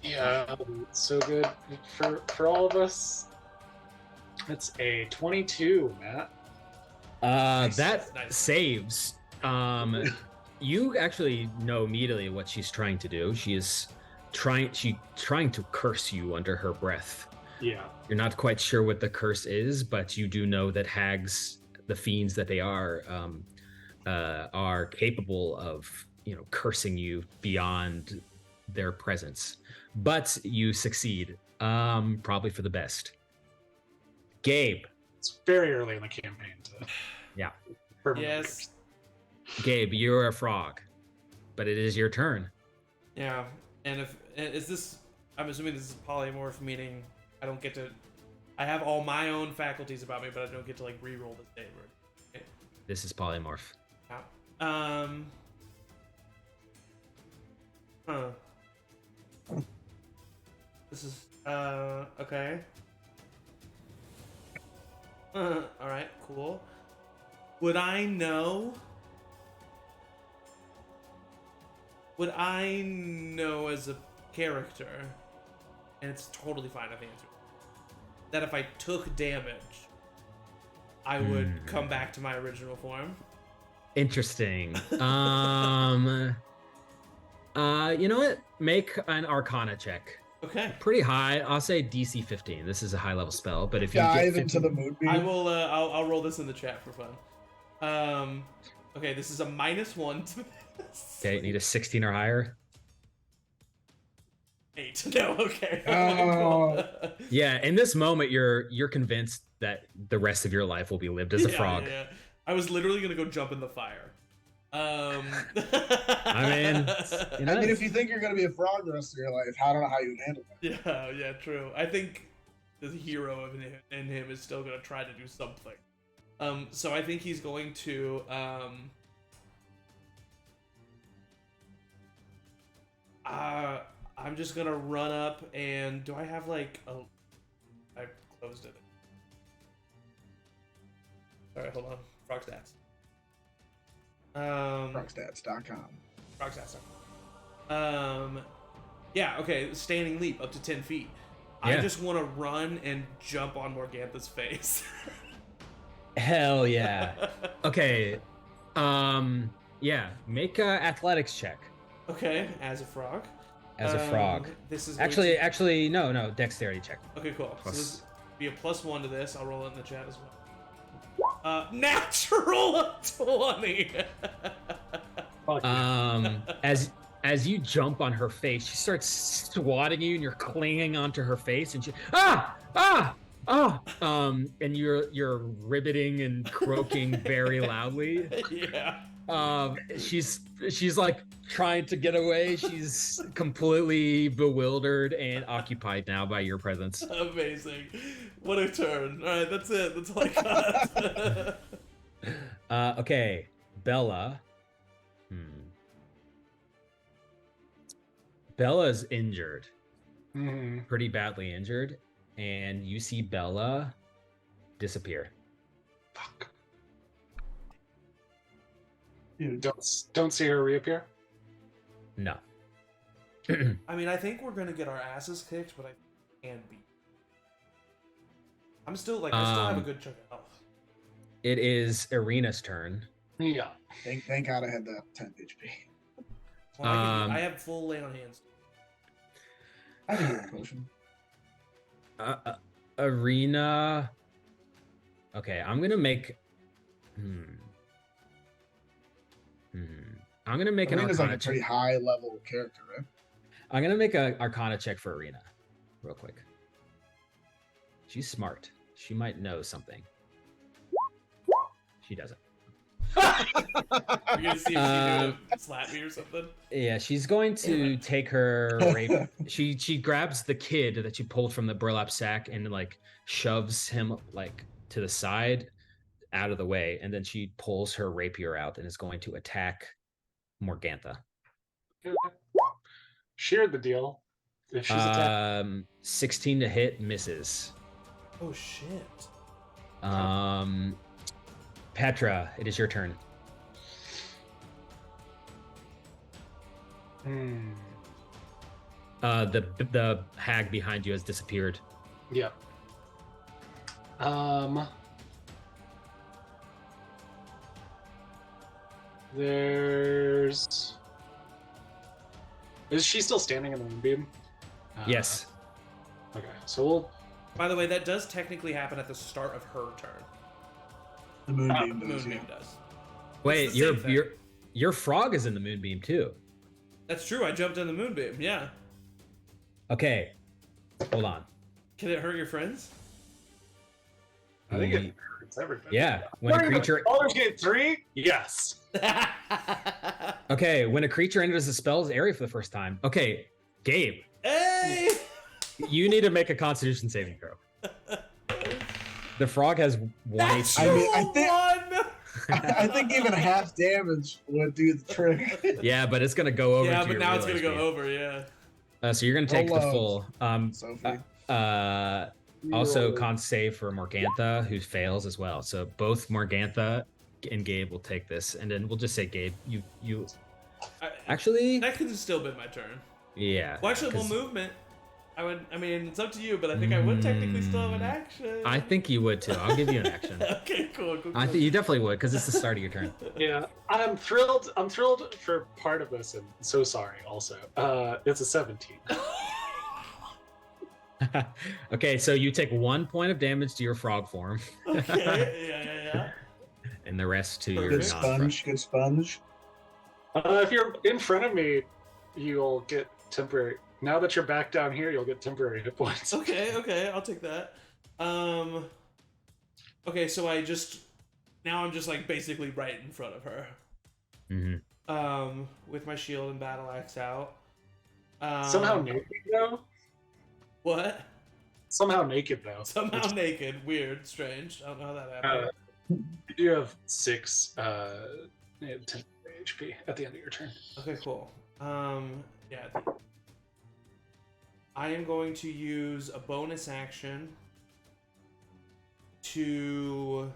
Yeah, it's so good for all of us. It's a 22, Matt. That Nice. saves. You actually know immediately what she's trying to do. She's trying to curse you under her breath. Yeah. You're not quite sure what the curse is, but you do know that hags, the fiends that they are capable of, cursing you beyond their presence. But you succeed, probably for the best. Gabe. It's very early in the campaign to. Yeah. yes. Gabe, you're a frog, but it is your turn. Yeah. And is this? I'm assuming this is polymorph, meaning I don't get to. I have all my own faculties about me, but I don't get to re-roll this day. Okay. This is polymorph. Yeah. Huh. This is okay. All right, cool. Would I know as a character, and it's totally fine if I answer, that if I took damage, I would come back to my original form? Interesting. You know what? Make an Arcana check. Okay. Pretty high. I'll say DC 15. This is a high level spell, but if you Dive get into the moonbeam. I will. I'll roll this in the chat for fun. Okay, this is a -1 to this. Okay, need a 16 or higher. 8. No, okay. Oh. Yeah, in this moment, you're convinced that the rest of your life will be lived as a frog. Yeah. I was literally gonna go jump in the fire. I mean, if you think you're gonna be a frog the rest of your life, I don't know how you would handle that. Yeah, true. I think the hero in him is still gonna try to do something. So I think he's going to I'm I'm just gonna run up and do I have like a? I closed it. All right, hold on. Frog stats. Frogstats.com. Frog stats. Yeah. Okay. Standing leap up to 10 feet. I Yeah. just want to run and jump on Morgantha's face. Hell yeah. Okay. Yeah. Make a athletics check Okay, as a frog. as a frog. This is Actually, no. Dexterity check. Okay, cool. Plus- So this be a +1 to this. I'll roll it in the chat as well. Natural 20. Fuck yeah. As you jump on her face, she starts swatting you, and you're clinging onto her face, and she and you're ribbiting and croaking very loudly. Yeah. She's like trying to get away. She's completely bewildered and occupied now by your presence. Amazing. What a turn. All right, that's it. That's all I got. Okay, Bella. Bella's injured, pretty badly injured, and you see Bella disappear. Fuck. Dude, Don't see her reappear. No. I mean, I think we're gonna get our asses kicked, but I can beat. I still have a good chunk of health. It is Irina's turn. Yeah. thank God I had that 10 HP. Well, I have full lay on hands. I have a healing potion. Irina. Okay, I'm gonna make. I'm gonna make an Irina's Arcana like a check. pretty high level character, right? I'm gonna make an Arcana check for Irina, real quick. She's smart. She might know something. She doesn't. You're gonna see if she gonna slap me or something. Yeah, she's going to take her rape. She grabs the kid that she pulled from the burlap sack and like shoves him like to the side, out of the way, and then she pulls her rapier out and is going to attack Morgantha. Shared the deal. If she's attacked. 16 to hit, misses. Oh shit. Petra, it is your turn. The hag behind you has disappeared. Yeah. Is she still standing in the moonbeam? Yes. Okay, so we'll. By the way, that does technically happen at the start of her turn. The moonbeam does. Moonbeam Yeah. does. Wait, It's the same thing. your frog is in the moonbeam too. That's true. I jumped in the moonbeam. Yeah. Okay, hold on. Can it hurt your friends? I think it hurts everybody. Yeah, when a creature. Baldur's Gate 3? Yes. Okay, when a creature enters the spell's area for the first time. Okay, Gabe, Hey! you need to make a Constitution saving throw. The frog has 1 That's HP. I mean, I think- one! I think even half damage would do the trick. Yeah, but it's gonna go over. Yeah, to but your now real it's gonna go HP. over. Yeah. So you're gonna take the Roll full. Sophie. Also, con save for Morgantha, who fails as well. So both Morgantha and Gabe will take this, and then we'll just say Gabe, you actually, That could have still been my turn. yeah. Well, actually, 'cause movement. I mean, it's up to you, but I think I would technically still have an action. I think you would too. I'll give you an action. Okay, cool. I think you definitely would because it's the start of your turn. Yeah, I'm thrilled. I'm thrilled for part of this, and so sorry. Also, it's a 17. Okay, so you take 1 point of damage to your frog form, Okay, yeah. and the rest to your Good Perfect. sponge. Good sponge. If you're in front of me, you'll get temporary. Now that you're back down here, you'll get temporary hit points. Okay, I'll take that. Okay, so I'm just like basically right in front of her. Mm-hmm. With my shield and battle axe out. Somehow naked though. What? Somehow naked though. Somehow naked. Weird. Strange. I don't know how that happened. You have 6 10 HP at the end of your turn. Okay, cool. Yeah. I am going to use a bonus action to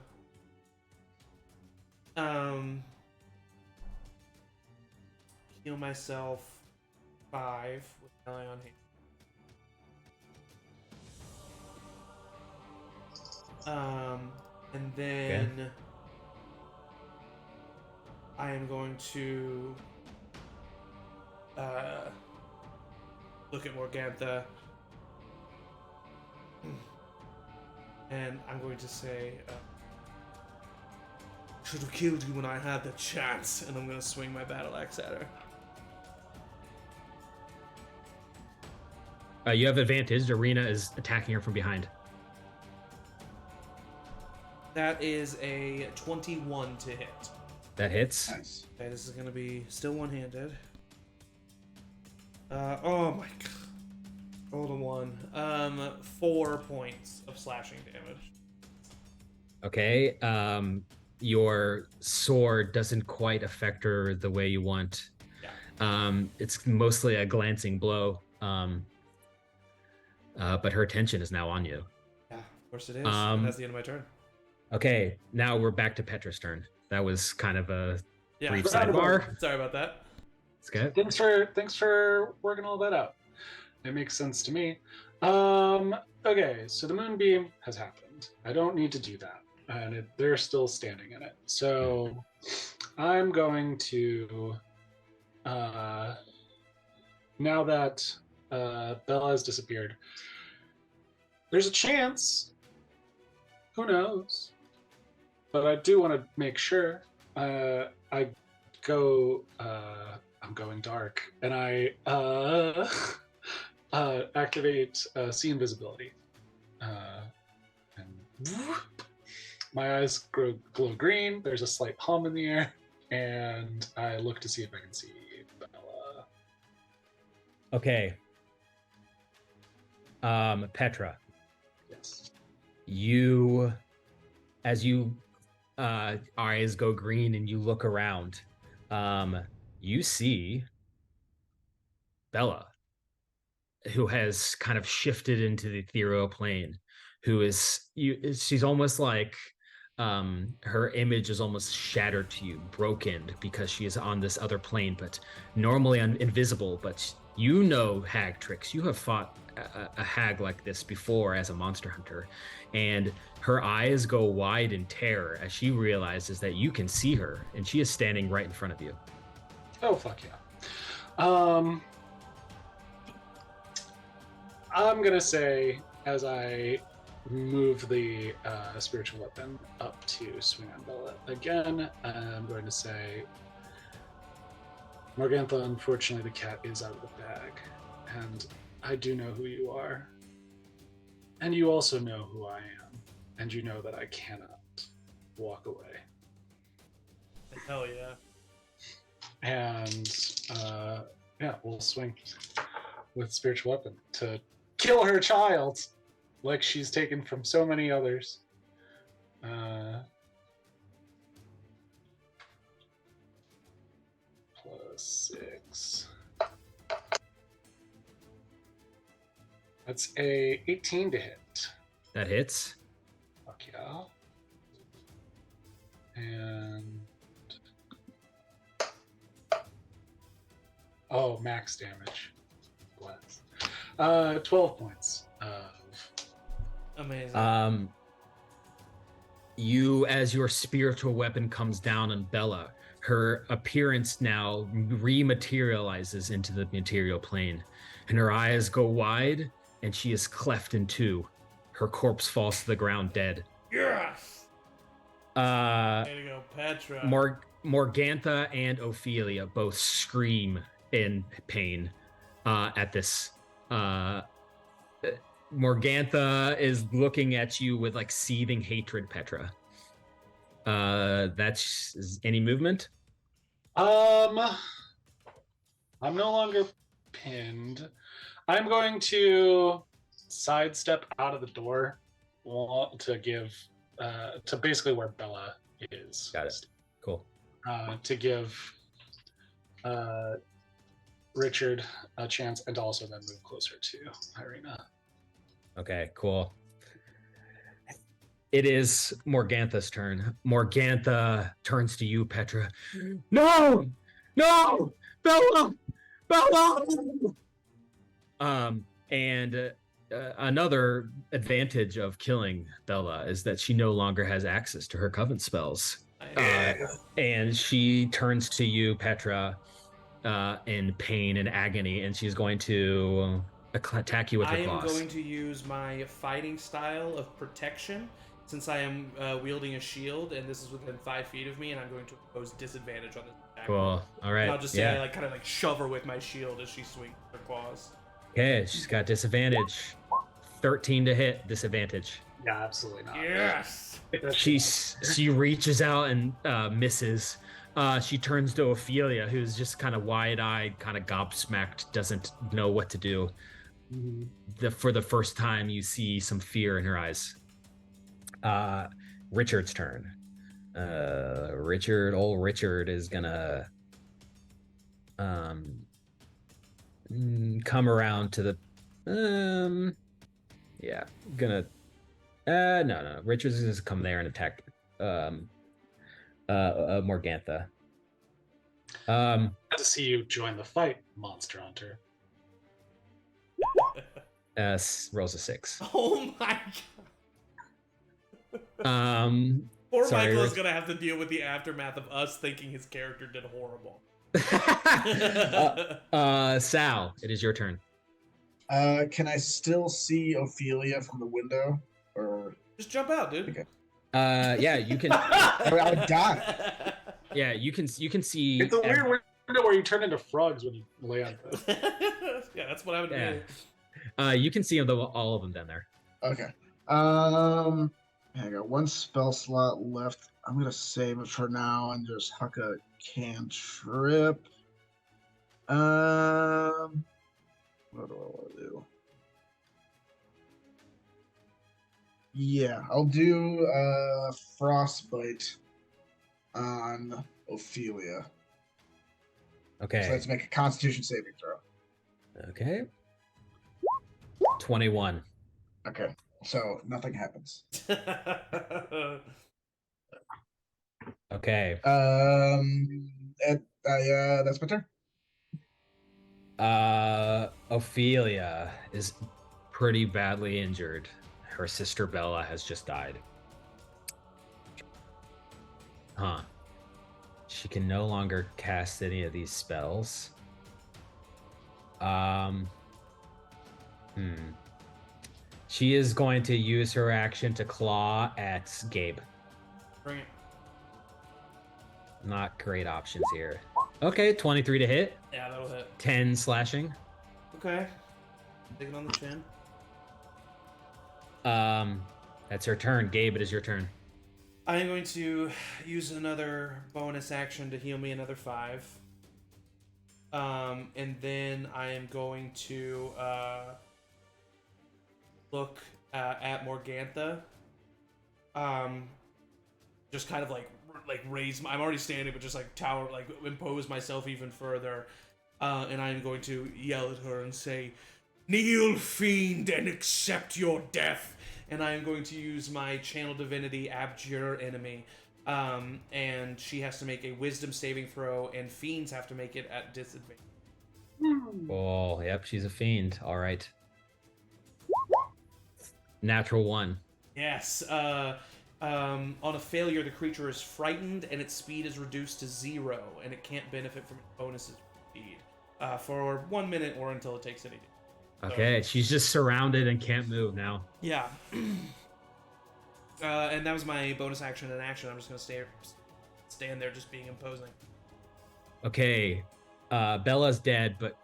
heal myself 5 with rely on haste. And then I am going to look at Morgantha, and I'm going to say, should have killed you when I had the chance, and I'm going to swing my battle axe at her. You have advantage. Arena is attacking her from behind. That is a 21 to hit. That hits. Nice. Okay, this is going to be still one-handed. Oh my god. Rolled a 1. 4 points of slashing damage. Okay. Your sword doesn't quite affect her the way you want. Yeah. It's mostly a glancing blow. But her attention is now on you. Yeah, of course it is. And that's the end of my turn. Okay, now we're back to Petra's turn. That was kind of a brief sorry sidebar. Sorry about that. It's good. Thanks for working all that out. It makes sense to me. Okay, so the moonbeam has happened. I don't need to do that, and they're still standing in it. So I'm going to now that Bella has disappeared, there's a chance. Who knows? But I do want to make sure. I go. I'm going dark, and I activate see invisibility, and my eyes glow green. There's a slight hum in the air, and I look to see if I can see Bella. Okay. Petra. Yes. As you eyes go green and you look around, you see Bella, who has kind of shifted into the ethereal plane, she's almost like her image is almost shattered to you, broken, because she is on this other plane, but normally invisible. But you know hag tricks. You have fought a hag like this before as a monster hunter, and her eyes go wide in terror as she realizes that you can see her, and she is standing right in front of you. Oh, fuck yeah. I'm gonna say, as I move the spiritual weapon up to swing on Bella again, I'm going to say, Morgantha, unfortunately the cat is out of the bag, and I do know who you are, and you also know who I am, and you know that I cannot walk away. Hell yeah. And yeah, we'll swing with spiritual weapon to kill her child, like she's taken from so many others. +6. That's a 18 to hit. That hits. Fuck yeah. And oh, max damage. Bless. 12 points of amazing. You, as your spiritual weapon comes down on Bella, her appearance now rematerializes into the material plane, and her eyes go wide, and she is cleft in two. Her corpse falls to the ground dead. Yes. Way to go, Petra. Morgantha and Ophelia both scream in pain at this. Morgantha is looking at you with like seething hatred, Petra. That's any movement? I'm no longer pinned. I'm going to sidestep out of the door to give to basically where Bella is. Got it. Cool. To give Richard a chance and also then move closer to Irina. Okay, cool. It is Morgantha's turn. Morgantha turns to you, Petra. No! No! Bella! Bella! And another advantage of killing Bella is that she no longer has access to her coven spells. And she turns to you, Petra, in pain and agony, and she's going to attack you with her claws. I am going to use my fighting style of protection, since I am wielding a shield, and this is within 5 feet of me, and I'm going to impose disadvantage on this attack. Cool. All right. And I'll just say I kind of shove her with my shield as she swings her claws. Okay, she's got disadvantage. 13 to hit, disadvantage. Yeah, absolutely not. Yes. She reaches out and misses. She turns to Ophelia, who's just kind of wide-eyed, kind of gobsmacked, doesn't know what to do. For the first time, you see some fear in her eyes. Richard's turn. Richard is gonna come around to the no. Richard's gonna come there and attack Morgantha. Glad to see you join the fight, Monster Hunter. Rolls a 6. Oh my god. Poor Michael's gonna have to deal with the aftermath of us thinking his character did horrible. Sal, it is your turn. Can I still see Ophelia from the window? Or just jump out, dude. Okay. Yeah, you can. I would die. Yeah, you can see. It's a weird window where you turn into frogs when you lay on them. Yeah, that's what I would do. You can see all of them down there. Okay. I got one spell slot left. I'm gonna save it for now and just huck a cantrip. What do I want to do? Yeah, I'll do frostbite on Ophelia. Okay. So let's make a Constitution saving throw. Okay. 21. Okay, so nothing happens. Okay. That's my turn. Ophelia is pretty badly injured. Her sister Bella has just died. Huh. She can no longer cast any of these spells. She is going to use her action to claw at Gabe. Bring it. Not great options here. Okay, 23 to hit. Yeah, that'll hit. 10 slashing. Okay. Take it on the chin. That's her turn. Gabe, it is your turn. I am going to use another bonus action to heal me another 5. And then I am going to look at Morgantha. Just kind of like raise I'm already standing, but just tower, impose myself even further. And I am going to yell at her and say, "Kneel, fiend, and accept your death." And I am going to use my channel divinity, Abjure Enemy. And she has to make a wisdom saving throw, and fiends have to make it at disadvantage. Oh, yep, she's a fiend. All right. Natural 1. Yes. On a failure, the creature is frightened, and its speed is reduced to 0, and it can't benefit from its bonuses speed for 1 minute or until it takes any damage. Okay, she's just surrounded and can't move now. Yeah. And that was my bonus action and action. I'm just going to stand there just being imposing. Okay. Bella's dead, but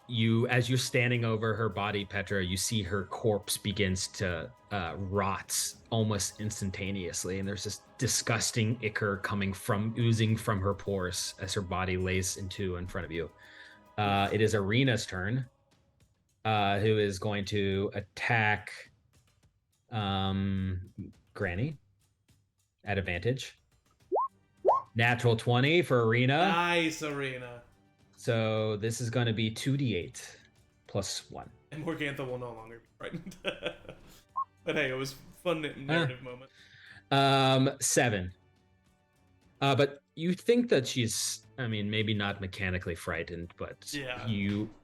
as you're standing over her body, Petra, you see her corpse begins to rot almost instantaneously, and there's this disgusting ichor oozing from her pores as her body lays in front of you. It is Irina's turn, who is going to attack Granny at advantage. Natural 20 for Irina. Nice, Irina. So this is going to be 2d8 plus 1. And Morgantha will no longer be frightened. But hey, it was fun narrative moment. 7. But you think that she's, I mean, maybe not mechanically frightened, but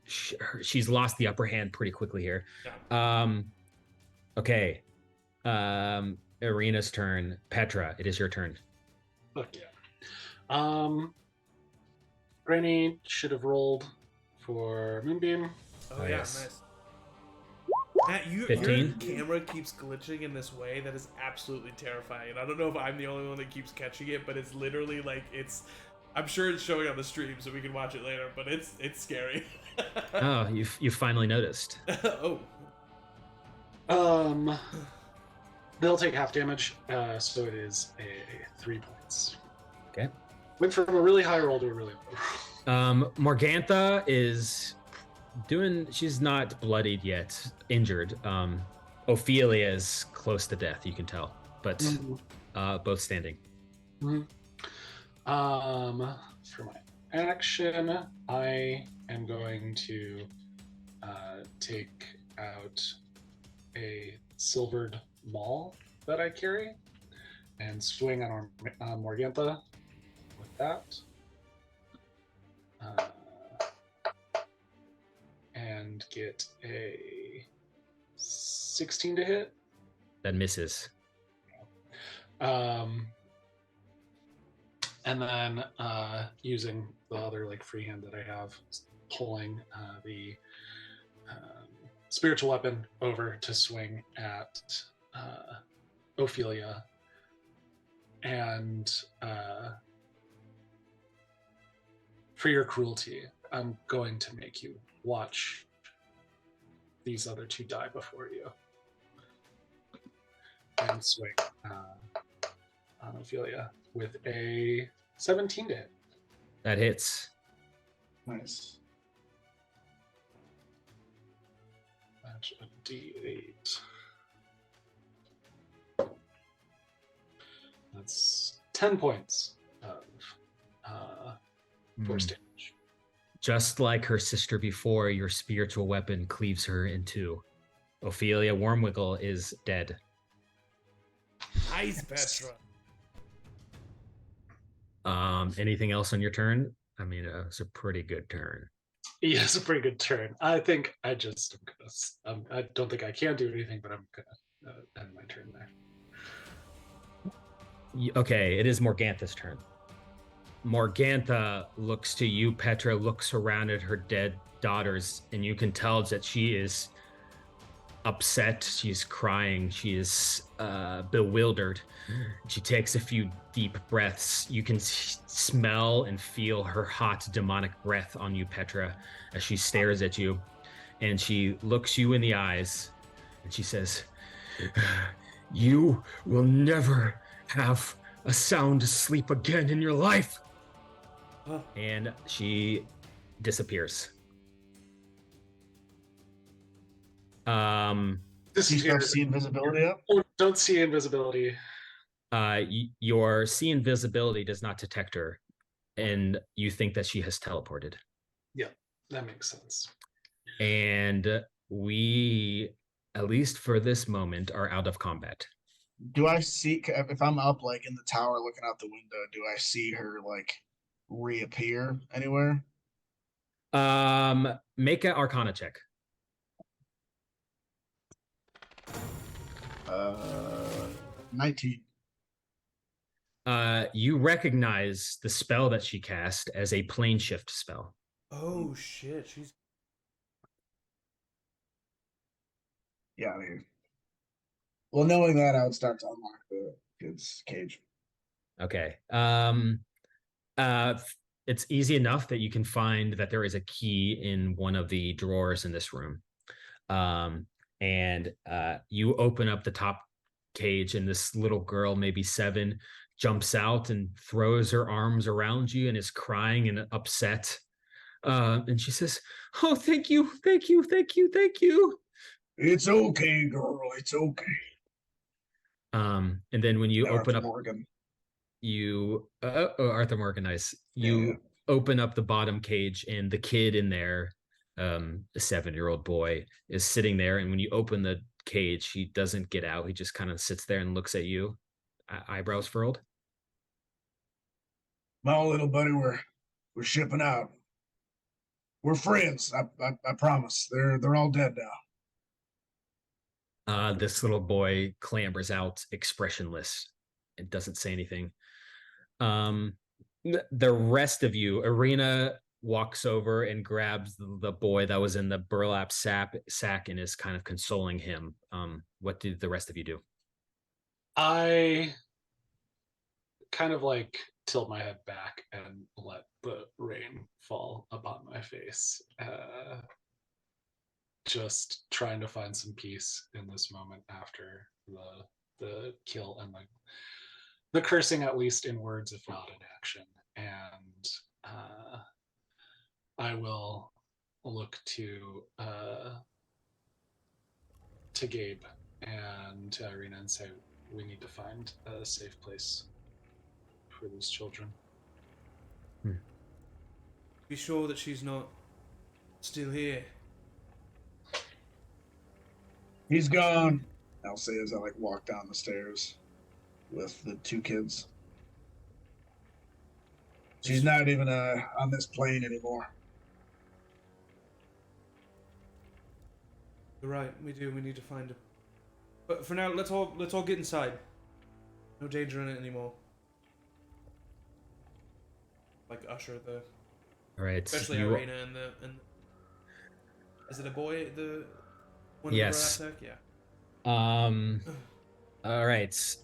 she's lost the upper hand pretty quickly here. Yeah. Okay. Irina's turn. Petra, it is your turn. Fuck yeah. Granny should have rolled for Moonbeam. Oh yeah, yes. nice. Matt, your 15? camera keeps glitching in this way that is absolutely terrifying. And I don't know if I'm the only one that keeps catching it, but it's literally like I'm sure it's showing on the stream, so we can watch it later. But it's scary. Oh, you finally noticed. Oh. They'll take half damage, so it is a 3 points. Okay. Went from a really high roll to a really low. Morgantha is she's not bloodied yet, injured. Ophelia is close to death, you can tell, but both standing. Mm-hmm. For my action, I am going to take out a silvered maul that I carry and swing on Morgantha with that. And get a 16 to hit. That misses. And then using the other free hand that I have, pulling the spiritual weapon over to swing at Ophelia. And for your cruelty, I'm going to make you watch these other two die before you. And swing on Ophelia with a 17 to hit. That hits. Nice. That's a D8. That's 10 points of force damage. Just like her sister before, your spiritual weapon cleaves her in two. Ophelia Wormwiggle is dead. Nice, Petra. Anything else on your turn? I mean, it's a pretty good turn. Yeah, it's a pretty good turn. I think I just am gonna. I don't think I can do anything, but I'm gonna end my turn there. Okay, it is Morgantha's turn. Morgantha looks to you, Petra, looks around at her dead daughters, and you can tell that she is upset. She's crying. She is bewildered. She takes a few deep breaths. You can smell and feel her hot demonic breath on you, Petra, as she stares at you. And she looks you in the eyes, and she says, "You will never have a sound sleep again in your life." And she disappears. Do you still see invisibility up? Oh, don't see invisibility. Your see invisibility does not detect her, and you think that she has teleported. Yeah, that makes sense. And we, at least for this moment, are out of combat. Do I see, if I'm up in the tower looking out the window, do I see her reappear anywhere? Make an Arcana check. 19. You recognize the spell that she cast as a plane shift spell. Oh shit, she's Yeah, I mean, well, knowing that, I would start to unlock the kid's cage. Okay. It's easy enough that you can find that there is a key in one of the drawers in this room. And you open up the top cage, and this little girl, maybe 7, jumps out and throws her arms around you and is crying and upset. And she says, "Oh, thank you, thank you, thank you, thank you." It's okay, girl. It's okay. And then when you open up, Morgan. Arthur Morgan, nice. You open up the bottom cage, and the kid in there, a 7-year-old boy, is sitting there. And when you open the cage, he doesn't get out. He just kind of sits there and looks at you, eyebrows furled. My little buddy, we're shipping out. We're friends. I promise. They're all dead now. This little boy clambers out, expressionless. It doesn't say anything. The rest of you, Arena walks over and grabs the boy that was in the burlap sack and is kind of consoling him. What did the rest of you do? I kind of like tilt my head back and let the rain fall upon my face. Just trying to find some peace in this moment after the kill and the cursing, at least in words, if not in action. And I will look to Gabe and to Irina and say, we need to find a safe place for these children. Be sure that she's not still here. He's gone. I'll say as I walk down the stairs with the 2 kids. She's not even on this plane anymore. You're right. We do. We need to find her. But for now, let's all get inside. No danger in it anymore. Usher the. All right. Especially Irina and the. Is it a boy? The one. Yes. In the yeah. All right.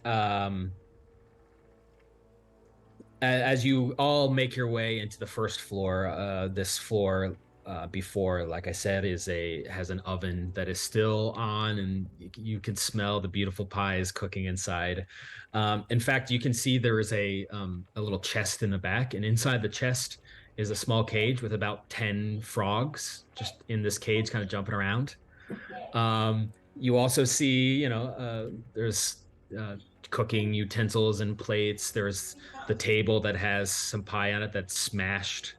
As you all make your way into the first floor, this floor before, like I said, has an oven that is still on, and you can smell the beautiful pies cooking inside. In fact, you can see there is a little chest in the back, and inside the chest is a small cage with about 10 frogs just in this cage, kind of jumping around. You also see, there's cooking utensils and plates. There's the table that has some pie on it that's smashed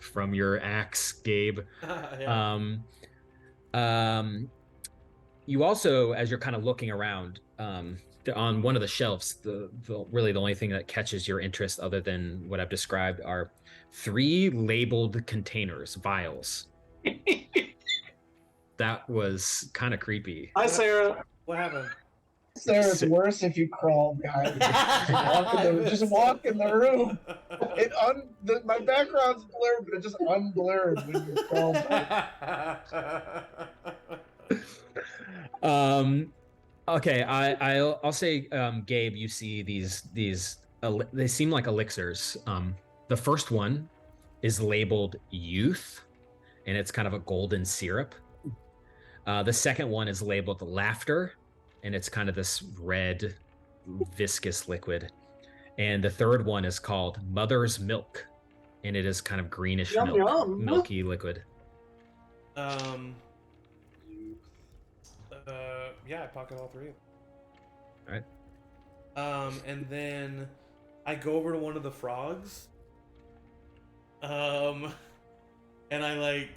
from your axe, Gabe. Yeah. You also, as you're kind of looking around, on one of the shelves, really the only thing that catches your interest other than what I've described are 3 labeled containers, vials. That was kind of creepy. Hi, Sarah. What happened? Sarah, it's worse if you crawl behind me. Just walk in the room. My background's blurred, but it just unblurred when you crawl back. Okay, I'll say, Gabe, you see these they seem like elixirs. The first one is labeled youth, and it's kind of a golden syrup. The second one is labeled laughter, and it's kind of this red, viscous liquid. And the third one is called mother's milk, and it is kind of greenish milky liquid. Yeah, I pocket all 3 of them. All right. And then I go over to one of the frogs. And I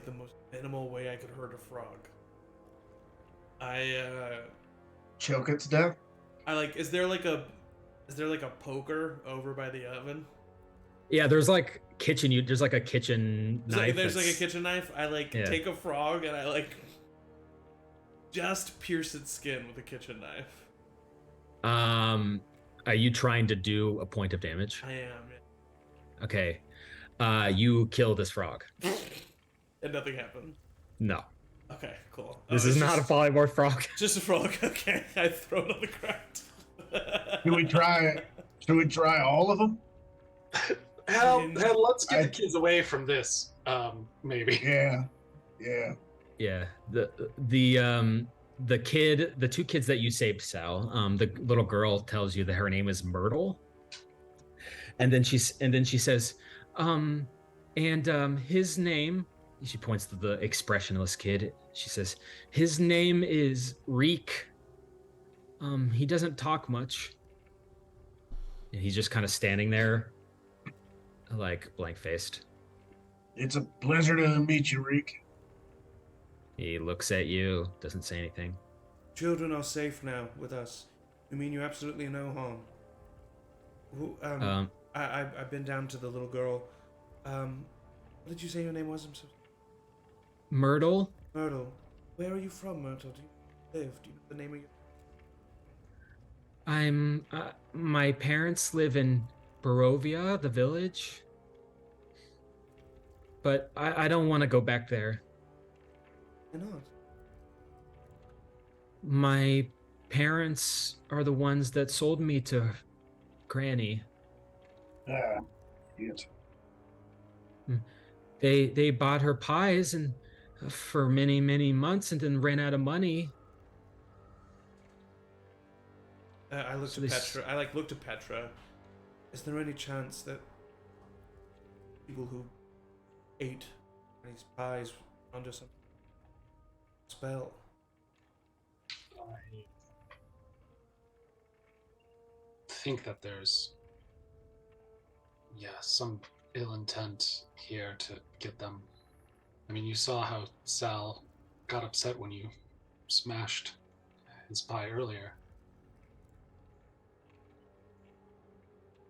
the most minimal way I could hurt a frog. I Choke it to death. is there a poker over by the oven? Yeah, there's a kitchen knife. There's a kitchen knife. I take a frog and I just pierce its skin with a kitchen knife. Are you trying to do a point of damage? I am. Yeah. Okay. You kill this frog. And nothing happened. No. Okay, cool. This is not a polymorph frog. Just a frog. Okay, I throw it on the ground. Should we try it? Should we try all of them? Hell, let's get the kids away from this. Maybe. Yeah. The 2 kids that you saved, Sal. The little girl tells you that her name is Myrtle, and then she says, his name. She points to the expressionless kid. She says, his name is Reek. He doesn't talk much. And he's just kind of standing there, like blank-faced. It's a pleasure to meet you, Reek. He looks at you, doesn't say anything. Children are safe now with us. You mean you absolutely no harm? Who, I've been down to the little girl. What did you say your name was? I'm so... Myrtle? Myrtle. Where are you from, Myrtle? Do you live? Do you know the name of your... My parents live in Barovia, the village. But I don't want to go back there. Why not? My parents are the ones that sold me to Granny. Yes. They bought her pies and for many, many months and then ran out of money. I looked at Petra. I looked at Petra. Is there any chance that people who ate these pies were under some spell? I think that there's, some ill intent here to get them. I mean, you saw how Sal got upset when you smashed his pie earlier.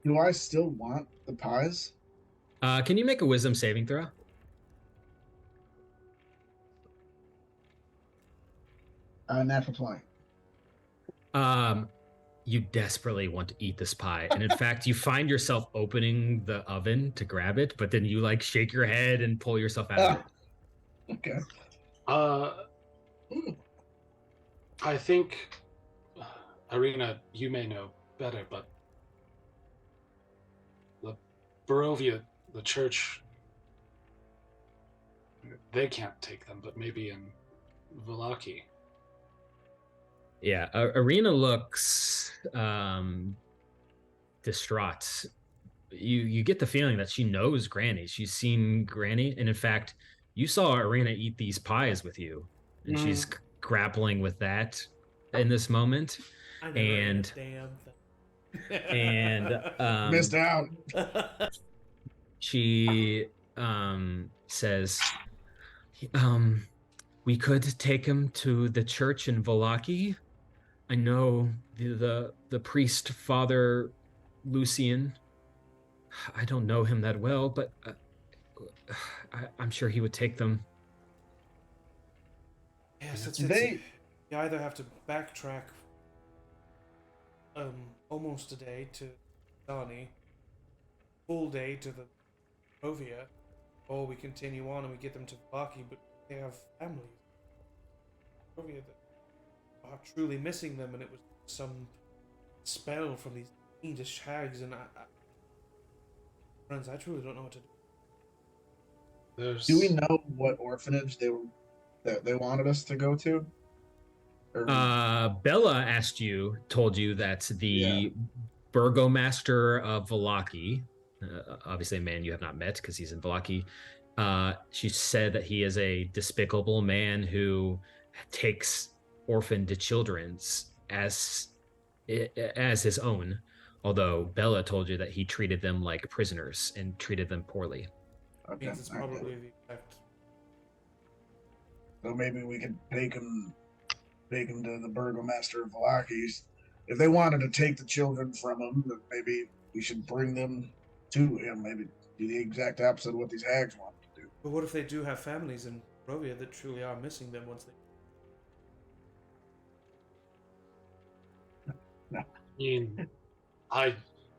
Do I still want the pies? Can you make a wisdom saving throw? Natural 20. You desperately want to eat this pie, and in fact, you find yourself opening the oven to grab it, but then you shake your head and pull yourself out of it. Okay. I think, Irina, you may know better, but the Barovia, the church, they can't take them, but maybe in Vallaki. Yeah, Irina looks distraught. You get the feeling that she knows Granny. She's seen Granny, and in fact, you saw Irina eat these pies with you, and she's grappling with that in this moment. I never ate a damn thing. And Missed out. She says, we could take him to the church in Vallaki. I know the priest, Father Lucian. I don't know him that well, but I'm sure he would take them. Yes, it's you either have to backtrack almost a day to Dani, full day to the Barovia, or we continue on and we get them to Vallaki, but they have families. Barovia that are truly missing them, and it was some spell from these fiendish hags, and friends, I truly don't know what to do. Do we know what orphanage they wanted us to go to? Bella told you that the burgomaster of Vallaki, obviously a man you have not met because he's in Vallaki, she said that he is a despicable man who takes orphaned children as his own, although Bella told you that he treated them like prisoners and treated them poorly. Okay, means it's probably the effect. So maybe we could take him to the burgomaster of Vallaki. If they wanted to take the children from him, then maybe we should bring them to him. Maybe do the exact opposite of what these hags want to do. But what if they do have families in Barovia that truly are missing them once they... No.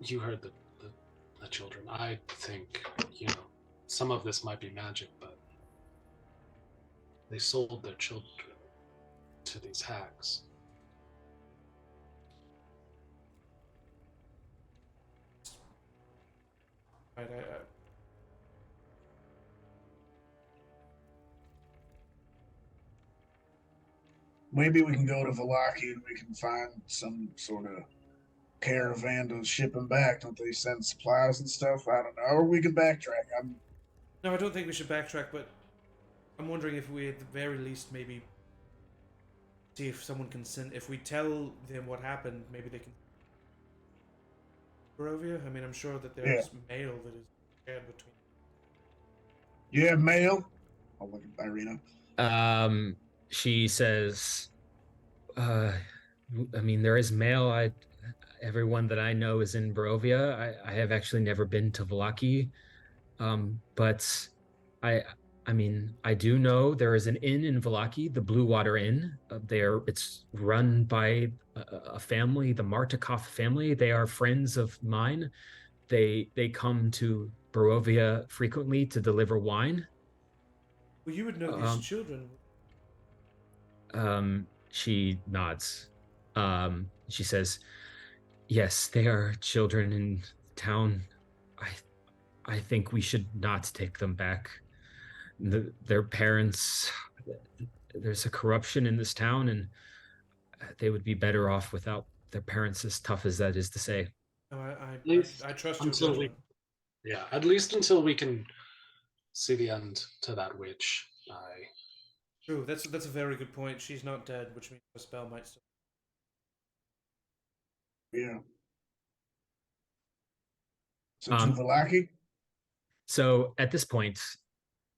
You heard the children. I think, some of this might be magic, but they sold their children to these hags. Right, Maybe we can go to Vallaki and we can find some sort of caravan to ship them back. Don't they send supplies and stuff? I don't know. Or we can backtrack. No, I don't think we should backtrack, but I'm wondering if we, at the very least, maybe see if someone can send... If we tell them what happened, maybe they can... Barovia? I mean, I'm sure that there's mail that is shared between. You have mail? I'll look at Irina. She says, I mean, there is mail. Everyone that I know is in Barovia. I have actually never been to Vallaki. But I I mean, I do know there is an inn in Vallaki, the Blue Water Inn. It's run by a family, the Martikov family. They are friends of mine. They come to Barovia frequently to deliver wine. Well, you would know these Um, children. she nods. She says, "Yes, they are children in town. I I think we should not take them back. Their parents, there's a corruption in this town, and they would be better off without their parents, as tough as that is to say." No, At least I trust your until judgment. yeah, at least until we can see the end to that witch. True, that's a very good point. She's not dead, which means the spell might still. Yeah. So to Um, Vallaki? so at this point,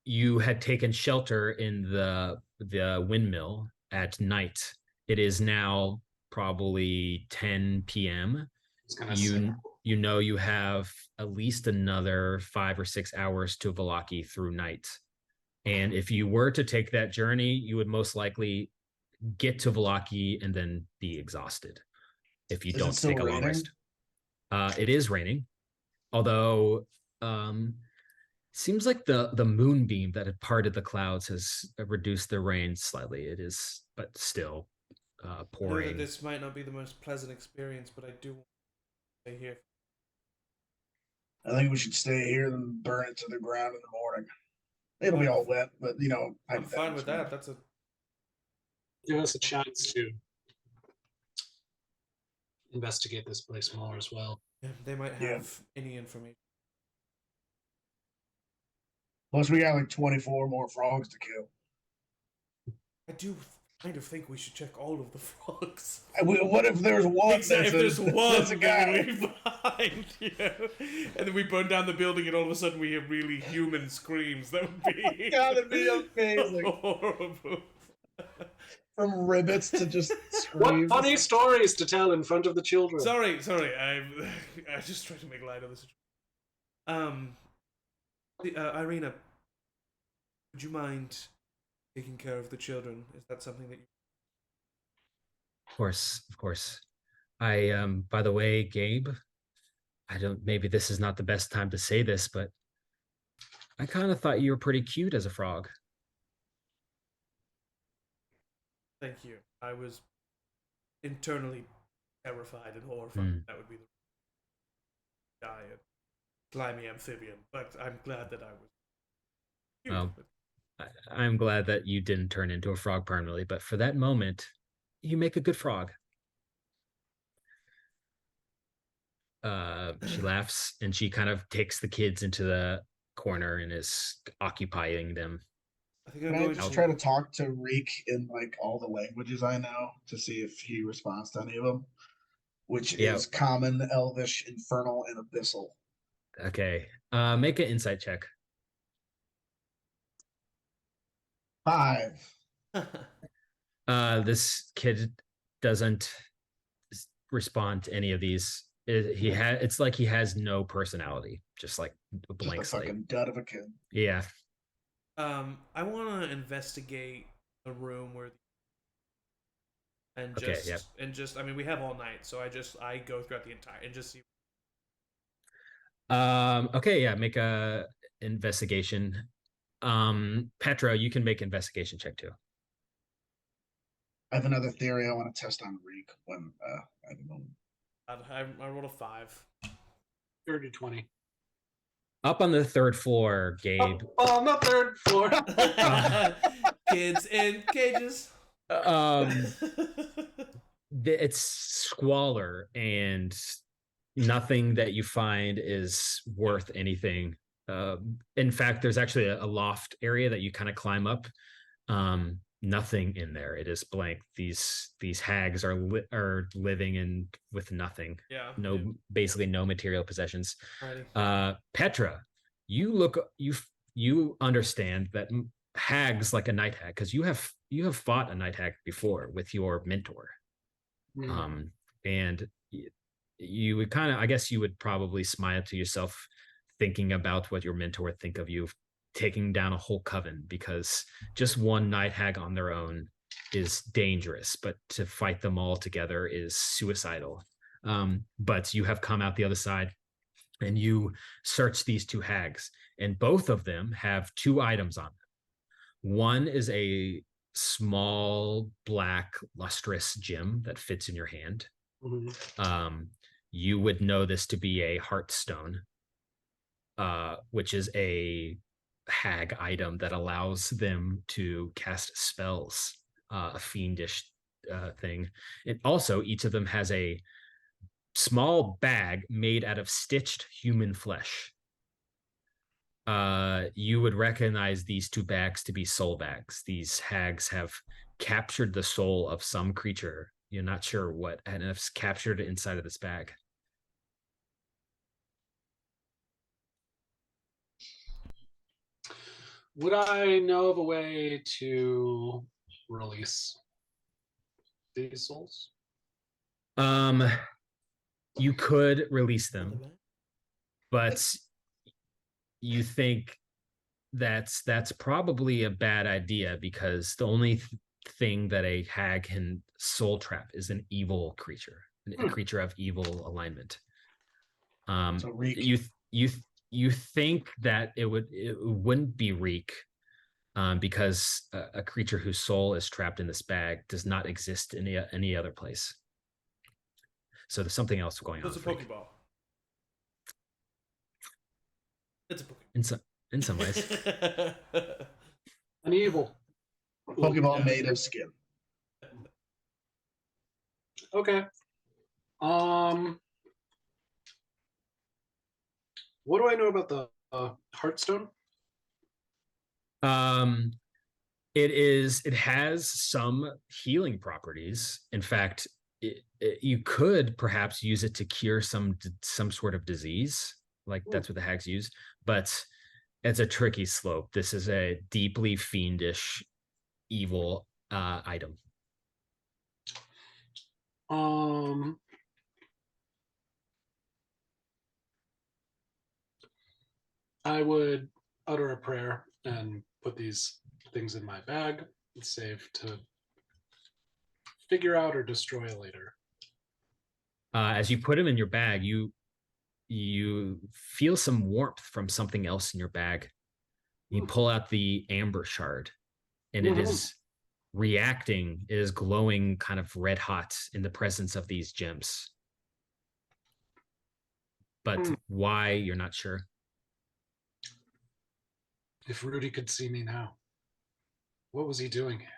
you had taken shelter in the windmill at night. It is now probably 10 p.m. You know you have at least another 5 or 6 hours to Vallaki through night. And if you were to take that journey, you would most likely get to Vallaki and then be exhausted if you Is it don't still take a long raining? rest. It is raining, although seems like the moonbeam that had parted the clouds has reduced the rain slightly. It is, but still I know that pouring. this might not be the most pleasant experience, but I do want to stay here. I think we should stay here and burn it to the ground in the morning. It'll be all wet, but I'm fine with that. That's a give us a chance to investigate this place more as well. yeah, they might have any information. Plus, we got like 24 more frogs to kill. I do kind of think we should check all of the frogs. What if there's one? Except if there's one, that's a guy. then we find, and then we burn down the building, and all of a sudden we have really human screams. That would be That'd be amazing. horrible. From ribbits to just What screams. funny stories to tell in front of the children. Sorry. I just tried to make light of the situation. Irina, would you mind taking care of the children? Is that something that you? Of course. By the way, Gabe, I don't. Maybe this is not the best time to say this, but I kind of thought you were pretty cute as a frog. Thank you. I was internally terrified and horrified. That would be the giant, slimy amphibian. But I'm glad that I was. Cute. Well, I'm glad that you didn't turn into a frog permanently, but for that moment, you make a good frog. She laughs and she kind of takes the kids into the corner and is occupying them. I think I'm Can I going just to try to talk to Reek in like all the languages I know to see if he responds to any of them, which is Common, Elvish, Infernal, and Abyssal. Okay. Make an insight check. 5. This kid doesn't respond to any of these. It's like he has no personality, just like a blank just a slate. fucking dud of a kid. Yeah. I want to investigate the room where. And just, I mean, we have all night, so I go throughout the entire and just see. Okay, yeah, make a investigation. Petra, you can make investigation check too. I have another theory I want to test on Reek when I don't know. I rolled a 5. 30-20. Up on the third floor, Gabe. Up on the third floor. Kids in cages. It's squalor, and nothing that you find is worth anything. In fact, there's actually a loft area that you kind of climb up. nothing in there. It is blank. These hags are living in with nothing. Yeah. Basically no material possessions. Alrighty. Petra, you understand that hags like a night hag, because you have fought a night hag before with your mentor. And you would kind of, I guess you would probably smile to yourself thinking about what your mentor would think of you taking down a whole coven, because just one night hag on their own is dangerous, but to fight them all together is suicidal. But you have come out the other side and you search these two hags, and both of them have two items on them. One is a small black lustrous gem that fits in your hand. You would know this to be a heartstone, which is a hag item that allows them to cast spells, a fiendish thing. And also, each of them has a small bag made out of stitched human flesh. You would recognize these two bags to be soul bags. These hags have captured the soul of some creature. You're not sure what, and have captured it inside of this bag. Would I know of a way to release these souls? You could release them, but you think that's probably a bad idea, because the only thing that a hag can soul trap is an evil creature, a creature of evil alignment. So Reek. You think that it wouldn't be Reek, because a creature whose soul is trapped in this bag does not exist in any other place. So there's something else going on. It's a Pokeball. It's a Pokeball. In some ways. An evil. Pokeball made of skin. Okay. What do I know about the Heartstone? It has some healing properties. In fact, you could perhaps use it to cure some sort of disease, like that's what the hags use, but it's a tricky slope. This is a deeply fiendish, evil item. I would utter a prayer and put these things in my bag, save to figure out or destroy later. As you put them in your bag, you feel some warmth from something else in your bag. You pull out the amber shard, and it is reacting. It is glowing kind of red hot in the presence of these gems. But why, you're not sure. If Rudy could see me now, what was he doing here?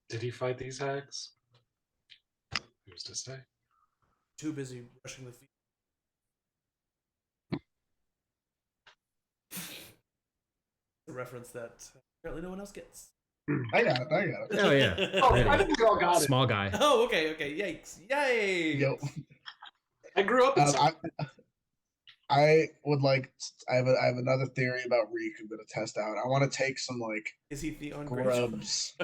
Did he fight these hags? Who's to say? Too busy brushing the feet. A reference that apparently no one else gets. I got it. Oh yeah. I think we all got it. Small guy. Oh, okay. Yikes. Yay! Yo. I grew up in I would like. I have another theory about Reek I'm gonna test out. I want to take some Is he Theon grubs,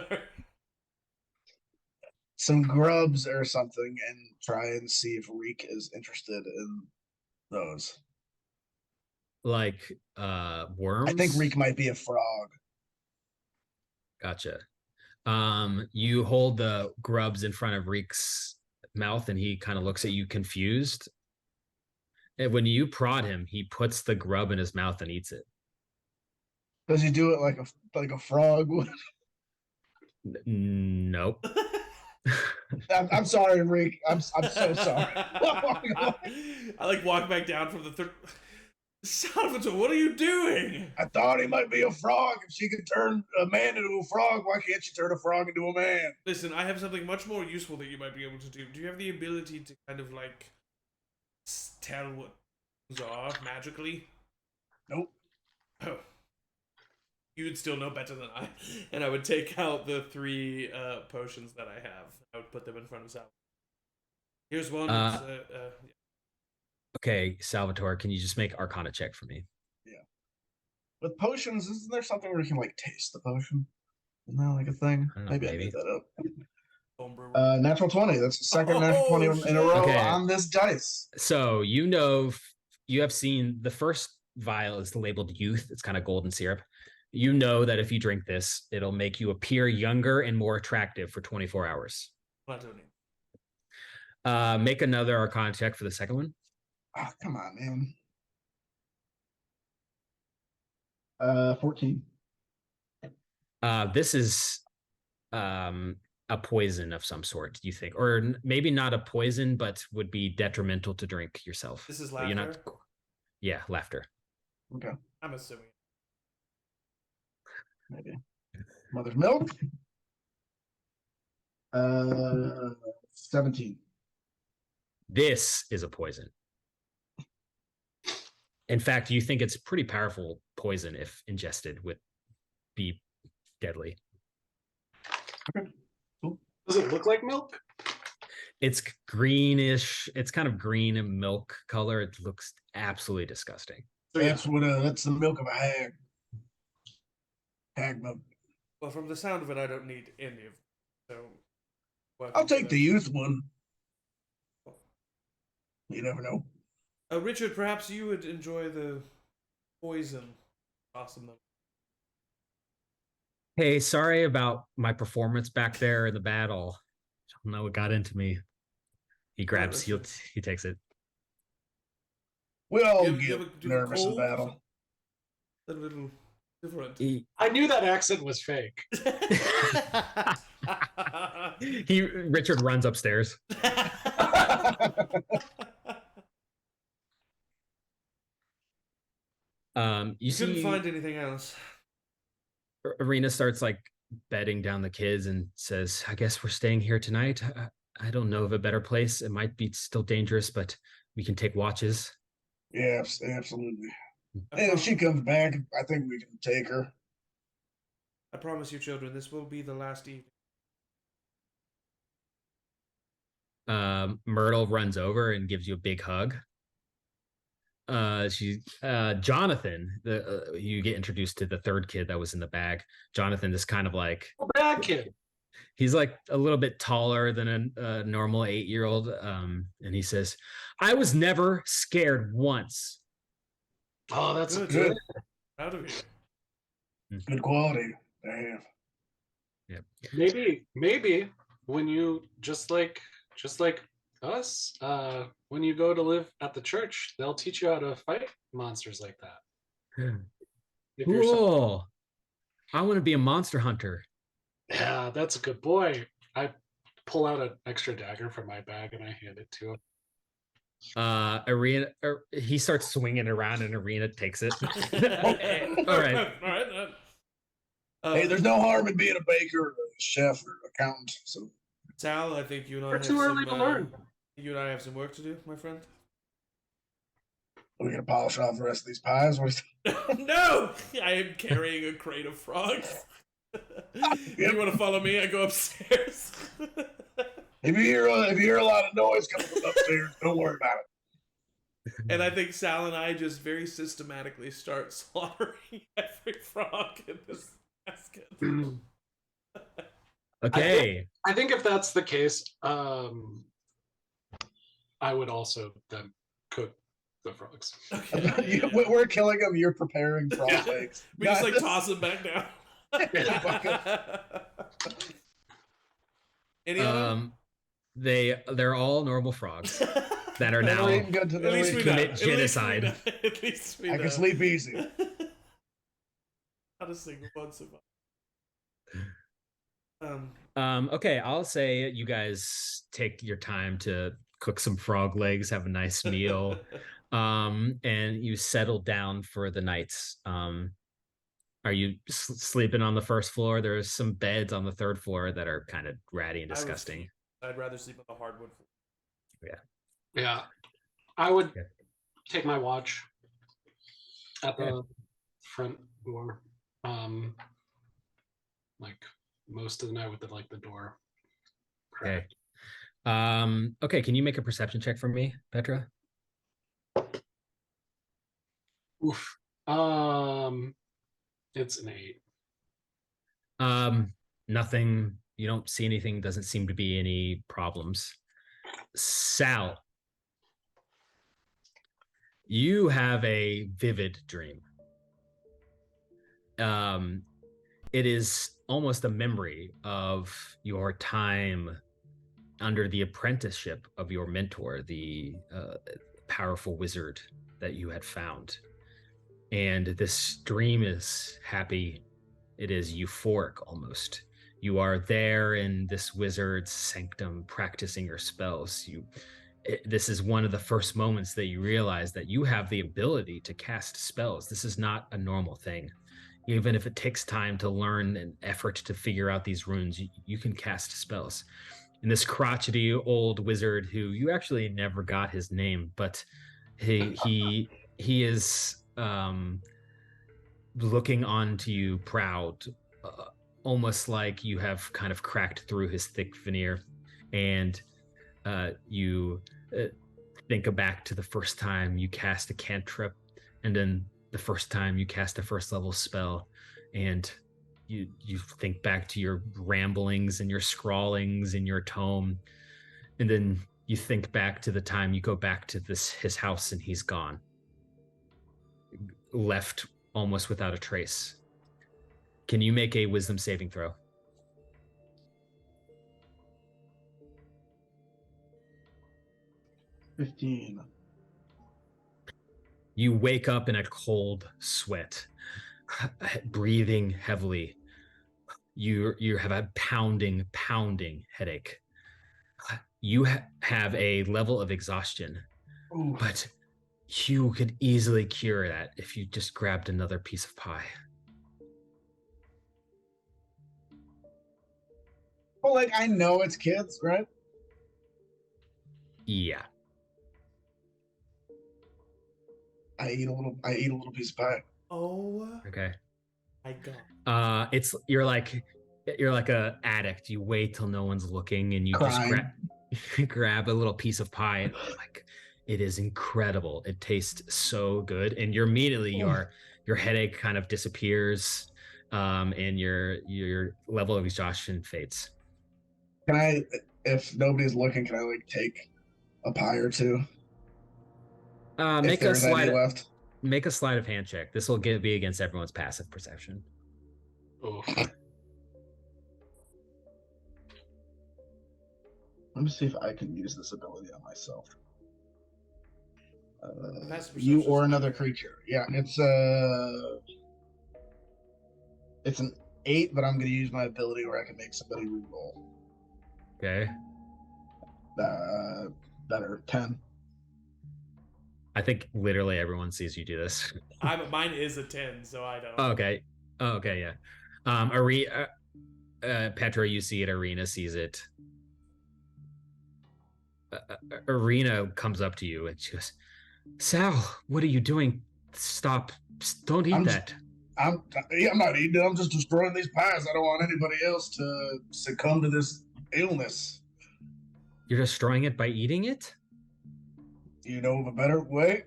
some grubs or something, and try and see if Reek is interested in those. Like worms? I think Reek might be a frog. Gotcha. You hold the grubs in front of Reek's mouth, and he kind of looks at you confused. And when you prod him, he puts the grub in his mouth and eats it. Does he do it like a frog would? Nope. I'm sorry, Reek. I'm so sorry. I walk back down from the third. Salvatore, what are you doing? I thought he might be a frog. If she could turn a man into a frog, why can't she turn a frog into a man? Listen, I have something much more useful that you might be able to do. Do you have the ability to kind of tell what things are magically? Nope. Oh. You would still know better than I. And I would take out the 3 potions that I have. I would put them in front of Salvatore. Here's one. Okay, Salvatore, can you just make Arcana check for me? Yeah. With potions, isn't there something where you can like taste the potion? Isn't that like a thing? I don't know, Maybe I maybe. made that up. Homebrewer. Natural 20. That's the second natural 20 in a row Okay. on this dice. So you have seen the first vial is labeled youth. It's kind of golden syrup. You know that if you drink this, it'll make you appear younger and more attractive for 24 hours. Make another Arcana check for the second one. Oh, come on, man. 14. This is a poison of some sort, you think, or maybe not a poison, but would be detrimental to drink yourself. This is But laughter. you're not. Yeah, laughter. Okay. I'm assuming. Maybe. Mother's milk. 17. This is a poison. In fact, you think it's pretty powerful poison if ingested would be deadly. Okay. Cool. Does it look like milk? It's greenish. It's kind of green and milk color. It looks absolutely disgusting. So, yeah. That's the milk of a hag. Hag milk. Well, from the sound of it, I don't need any of them. So I'll take the youth one. You never know. Richard, perhaps you would enjoy the poison. Awesome. Hey, sorry about my performance back there in the battle. I don't know what got into me. He grabs, he takes it. We all You get have a nervous in cold? battle. A little different. I knew that accent was fake. Richard runs upstairs. You Couldn't see, find anything else. Arena starts like bedding down the kids and says, "I guess we're staying here tonight. I don't know of a better place. It might be still dangerous, but we can take watches." Yes, absolutely. And if she comes back, I think we can take her. I promise you, children, this will be the last evening. Myrtle runs over and gives you a big hug. Jonathan, you get introduced to the third kid that was in the bag. Jonathan is kind of like A bad kid. he's like a little bit taller than a normal 8-year-old. And he says, "I was never scared once." Oh, that's Good. Proud of you. Good quality. Damn. Maybe when you just like us, when you go to live at the church, they'll teach you how to fight monsters like that. If you're Cool. I want to be a monster hunter. Yeah, that's a good boy. I pull out an extra dagger from my bag and I hand it to him. Arena, he starts swinging around and Arena takes it. All right. Hey, there's no harm in being a baker or a chef or accountant. So, Sal, I think you and I We're have too early some, to learn. You and I have some work to do, my friend. we're gonna polish off the rest of these pies. No! I am carrying a crate of frogs. You want to follow me? I go upstairs. If you hear a lot of noise coming from upstairs, don't worry about it. And I think Sal and I just very systematically start slaughtering every frog in this basket. Okay. I think if that's the case, I would also then cook the frogs. Okay. We're killing them. You're preparing frog legs. We just like toss them back down. Any other? They're all normal frogs that are They're now eating good to At least we know. commit genocide. At least we I know. can sleep easy. Not a single one survived. Okay, I'll say you guys take your time to cook some frog legs, have a nice meal, and you settle down for the night. Are you sleeping on the first floor? There's some beds on the third floor that are kind of ratty and disgusting. I'd rather sleep on the hardwood floor. Yeah. I would take my watch at the front door. Like most of the night with the door Okay. cracked. Okay, can you make a perception check for me, Petra? Oof. It's an 8. Nothing. You don't see anything. Doesn't seem to be any problems. Sal, you have a vivid dream. It is almost a memory of your time under the apprenticeship of your mentor, the powerful wizard that you had found. And this dream is happy. It is euphoric almost. You are there in this wizard's sanctum practicing your spells. This is one of the first moments that you realize that you have the ability to cast spells. This is not a normal thing. Even if it takes time to learn and effort to figure out these runes, you can cast spells. And this crotchety old wizard, who you actually never got his name, but he is looking on to you proud, almost like you have kind of cracked through his thick veneer, and you think back to the first time you cast a cantrip, and then the first time you cast a first level spell, and you think back to your ramblings and your scrawlings in your tome, and then you think back to the time you go back to his house and he's gone, left almost without a trace. Can you make a wisdom saving throw? $15. You wake up in a cold sweat, breathing heavily. You have a pounding headache. You have a level of exhaustion, Ooh. but you could easily cure that if you just grabbed another piece of pie. Well, like, I know it's kids, right? Yeah. I eat a little piece of pie. Oh Okay. my god. You're like a addict. You wait till no one's looking and you Crying. just grab a little piece of pie, and like, it is incredible. It tastes so good, and you're immediately your headache kind of disappears, and your level of exhaustion fades. Can I, if nobody's looking, can I like take a pie or two? If Make a there's any sleight left. make a sleight of hand check. This will be against everyone's passive perception. Oh. Let me see if I can use this ability on myself. Passive You perception or is another better. creature. Yeah, it's an 8, but I'm going to use my ability where I can make somebody reroll. Okay. Better 10. I think literally everyone sees you do this. Mine is a 10, so I don't. Okay. Oh, okay, yeah. Petra, you see it. Arena sees it. Arena comes up to you and she goes, "Sal, what are you doing? Stop! Don't eat that." I'm not eating it. I'm just destroying these pies. I don't want anybody else to succumb to this illness. You're destroying it by eating it? You know of a better way?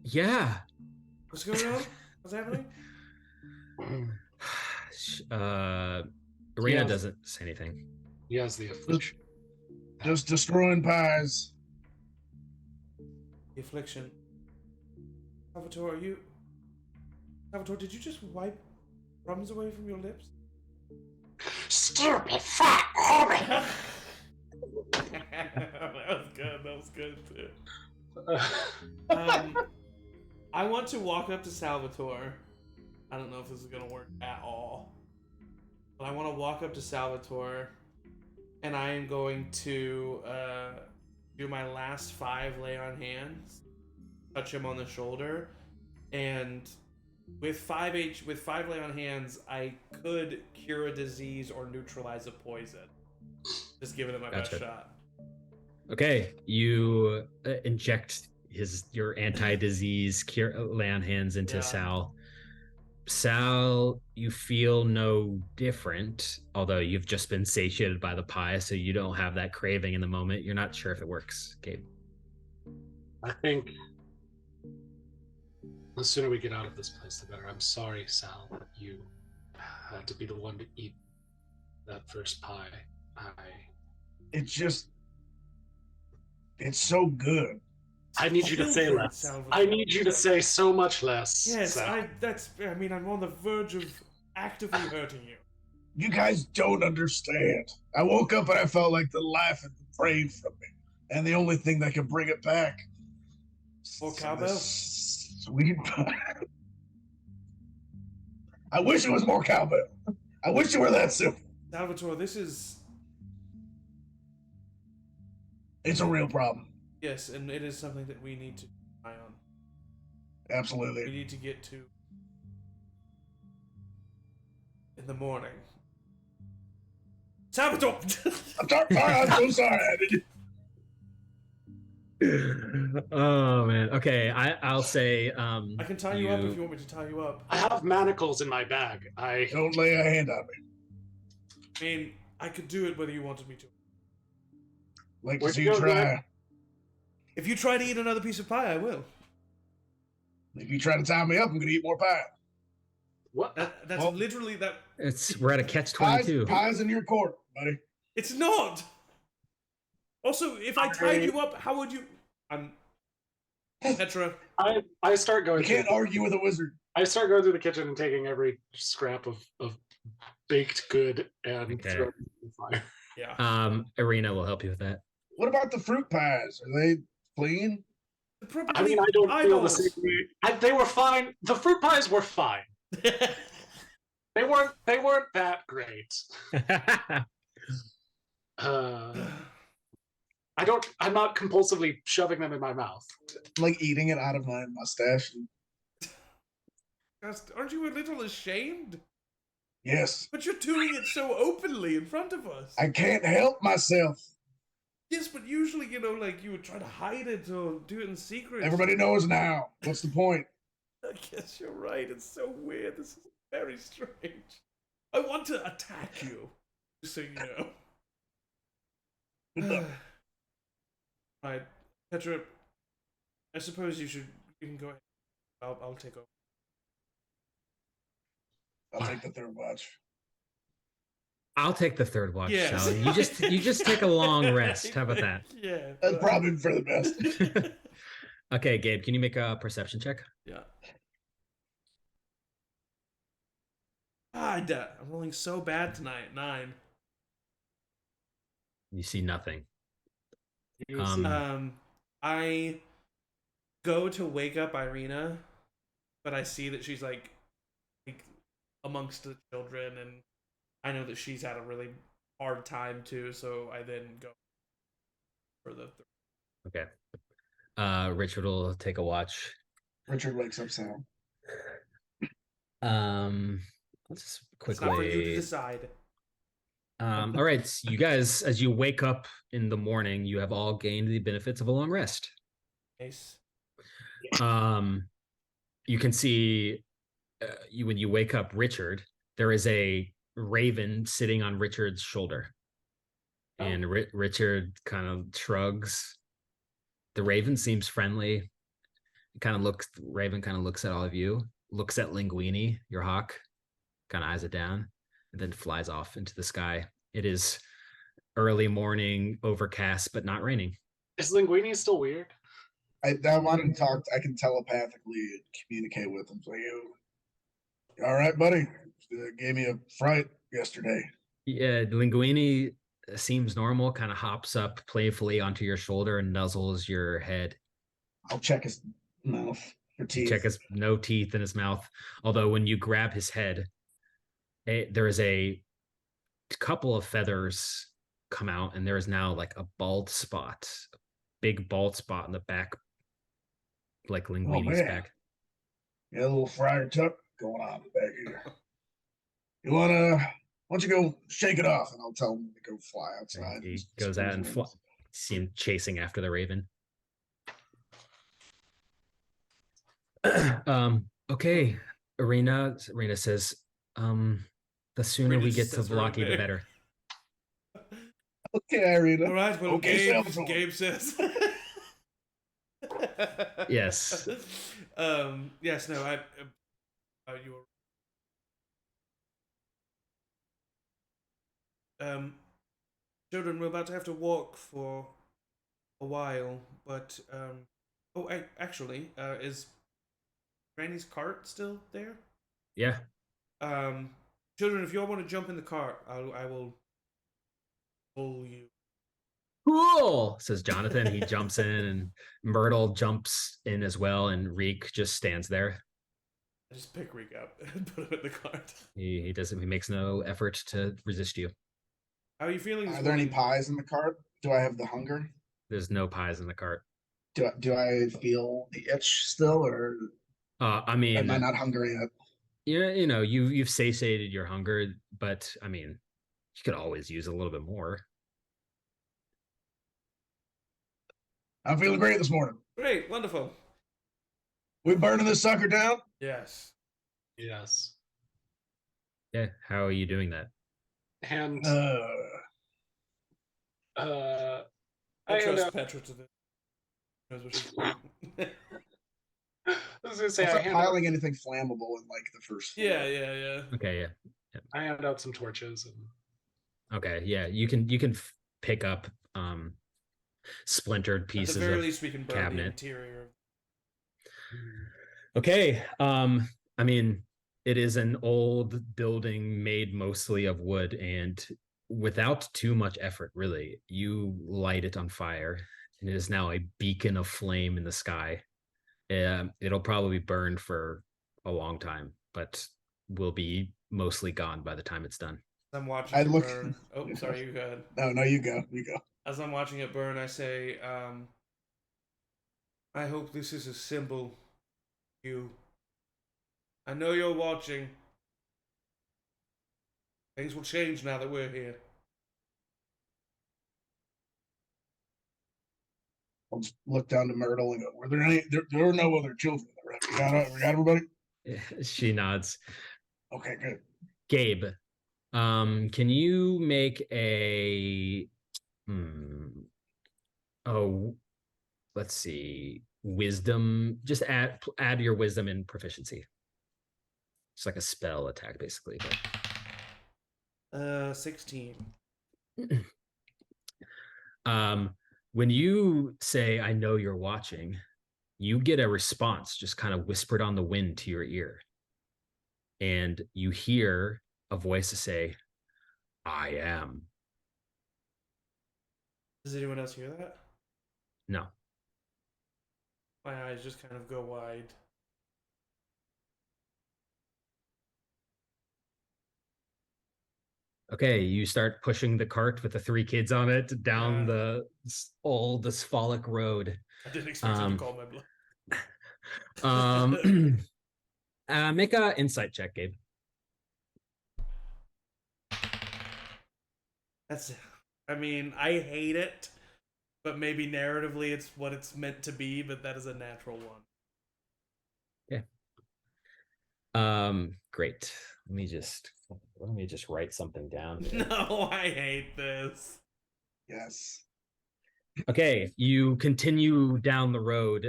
Yeah. What's going on? What's happening? Arena doesn't say anything. He has the affliction. Just destroying pies. The affliction. Salvatore, did you just wipe crumbs away from your lips? Stupid fat hobbit! That was good too. I want to walk up to Salvatore. I don't know if this is gonna work at all, but I want to walk up to Salvatore, and I am going to do my last 5 lay on hands, touch him on the shoulder, and with 5 lay on hands, I could cure a disease or neutralize a poison. Just giving it my best shot. Okay, you inject your anti-disease lay on hands into Sal. Sal, you feel no different, although you've just been satiated by the pie, so you don't have that craving in the moment. You're not sure if it works, Gabe. I think the sooner we get out of this place, the better. I'm sorry, Sal, that you had to be the one to eat that first pie. It's so good. I need you to say less. Salvatore. I need you to say so much less. Yes, Sal. I mean, I'm on the verge of actively hurting you. You guys don't understand. I woke up and I felt like the life had drained from me. And the only thing that could bring it back. More cowbell? Sweet pie. I wish it was more cowbell. I wish it were that simple. Salvatore, this is... It's a real problem. Yes, and it is something that we need to eye on. Absolutely. We need to get to... in the morning. Salvatore! I'm sorry. I'm so sorry. Oh man. Okay, I'll say. I can tie you up if you want me to tie you up. I have manacles in my bag. Don't lay a hand on me. I mean, I could do it whether you wanted me to. Like to see you try. If you try to eat another piece of pie, I will. If you try to tie me up, I'm gonna eat more pie. What? That's literally that. We're at a catch-22. Pie's in your court, buddy. It's not. Also, if I tied you up, how would you? Petra. I start going. You can't argue with a wizard. I start going through the kitchen and taking every scrap of baked good and throwing it in the fire. Yeah. Irina will help you with that. What about the fruit pies? Are they clean? Probably I mean, I don't feel the eyeballs. same way. They were fine. The fruit pies were fine. They weren't that great. I'm not compulsively shoving them in my mouth. I'm like eating it out of my mustache. Aren't you a little ashamed? Yes. But you're doing it so openly in front of us. I can't help myself. Yes, but usually, like you would try to hide it or do it in secret. Everybody knows now. What's the point? I guess you're right. It's so weird. This is very strange. I want to attack you, just so you know. Good luck. Right, Petra. I suppose you can go ahead. I'll take over. I'll take the third watch. I'll take the third watch, Yes. Sally. You just take a long rest. How about that? Yeah. That's probably for the best. Okay, Gabe, can you make a perception check? Yeah. I'm rolling so bad tonight. 9. You see nothing. I go to wake up Irina, but I see that she's like amongst the children, and I know that she's had a really hard time too. So I then go for the. Okay. Richard will take a watch. Richard wakes up Sam. Let's quickly. It's not for you to decide. All right, so you guys, as you wake up in the morning, you have all gained the benefits of a long rest. Nice. You can see when you wake up, Richard, there is a raven sitting on Richard's shoulder, and Richard kind of shrugs. The raven seems friendly. Raven kind of looks at all of you, looks at Linguini, your hawk, kind of eyes it down, and then flies off into the sky. It is early morning, overcast, but not raining. Is Linguini still weird? I wanted to talk. I can telepathically communicate with him. So you all right, buddy? Gave me a fright yesterday. Yeah, Linguini seems normal, kind of hops up playfully onto your shoulder and nuzzles your head. I'll check his mouth for teeth. Check his no teeth in his mouth. Although when you grab his head, there is a couple of feathers come out, and there is now like a bald spot, a big bald spot in the back, like Linguini's back. Yeah, a little friar tuck going on back here. You why don't you go shake it off, and I'll tell him to go fly outside. He goes out and see him chasing after the raven. Okay, Arena says, the sooner Arena we just get to says very Vlaki, the big. better. Okay, Irina. All right, well, Okay, Salvatore. Gabe says. Yes. Yes. No. You were. Children, we're about to have to walk for a while, but actually, is Granny's cart still there? Yeah. Children, if you all want to jump in the cart, I will pull you. Cool, says Jonathan. He jumps in, and Myrtle jumps in as well, and Reek just stands there. I just pick Reek up and put him in the cart. He doesn't. He makes no effort to resist you. How are you feeling? Are there any pies in the cart? Do I have the hunger? There's no pies in the cart. Do I feel the itch still, or I mean, am I not hungry yet? Yeah, you've satiated your hunger, but I mean, you could always use a little bit more. I'm feeling great this morning. Great, wonderful. We burning this sucker down? Yes. Yes. Yeah, how are you doing that? And I I trust Petra to this. Knows what she's doing. I was gonna say, I'm I not hand, piling anything flammable in like the first floor. Yeah. Okay, yeah. I hand out some torches. And Okay, yeah. You can pick up splintered At the pieces very of least, we can burn the cabinet. interior. Okay. I mean, it is an old building made mostly of wood, and without too much effort, really, you light it on fire, and it is now a beacon of flame in the sky. It'll probably burn for a long time, but will be mostly gone by the time it's done. I'm watching it burn. Oh, sorry, you go ahead. No, you go. You go. As I'm watching it burn, I say, I hope this is a symbol. You. I know you're watching. Things will change now that we're here. I'll just look down to Myrtle and go, were there any? There were no other children, right? We got everybody? She nods. Okay, good. Gabe, can you make a let's see, wisdom, just add your wisdom and proficiency. It's like a spell attack basically. 16. When you say I know you're watching, you get a response just kind of whispered on the wind to your ear. And you hear a voice say, I am. Does anyone else hear that? No. My eyes just kind of go wide. Okay, you start pushing the cart with the 3 kids on it down the old asphalt road. I didn't expect him to call my bluff. Make a insight check, Gabe. I mean, I hate it, but maybe narratively it's what it's meant to be, but that is a natural one. Okay. Great. Let me just write something down here. No, I hate this. Yes. Okay, you continue down the road,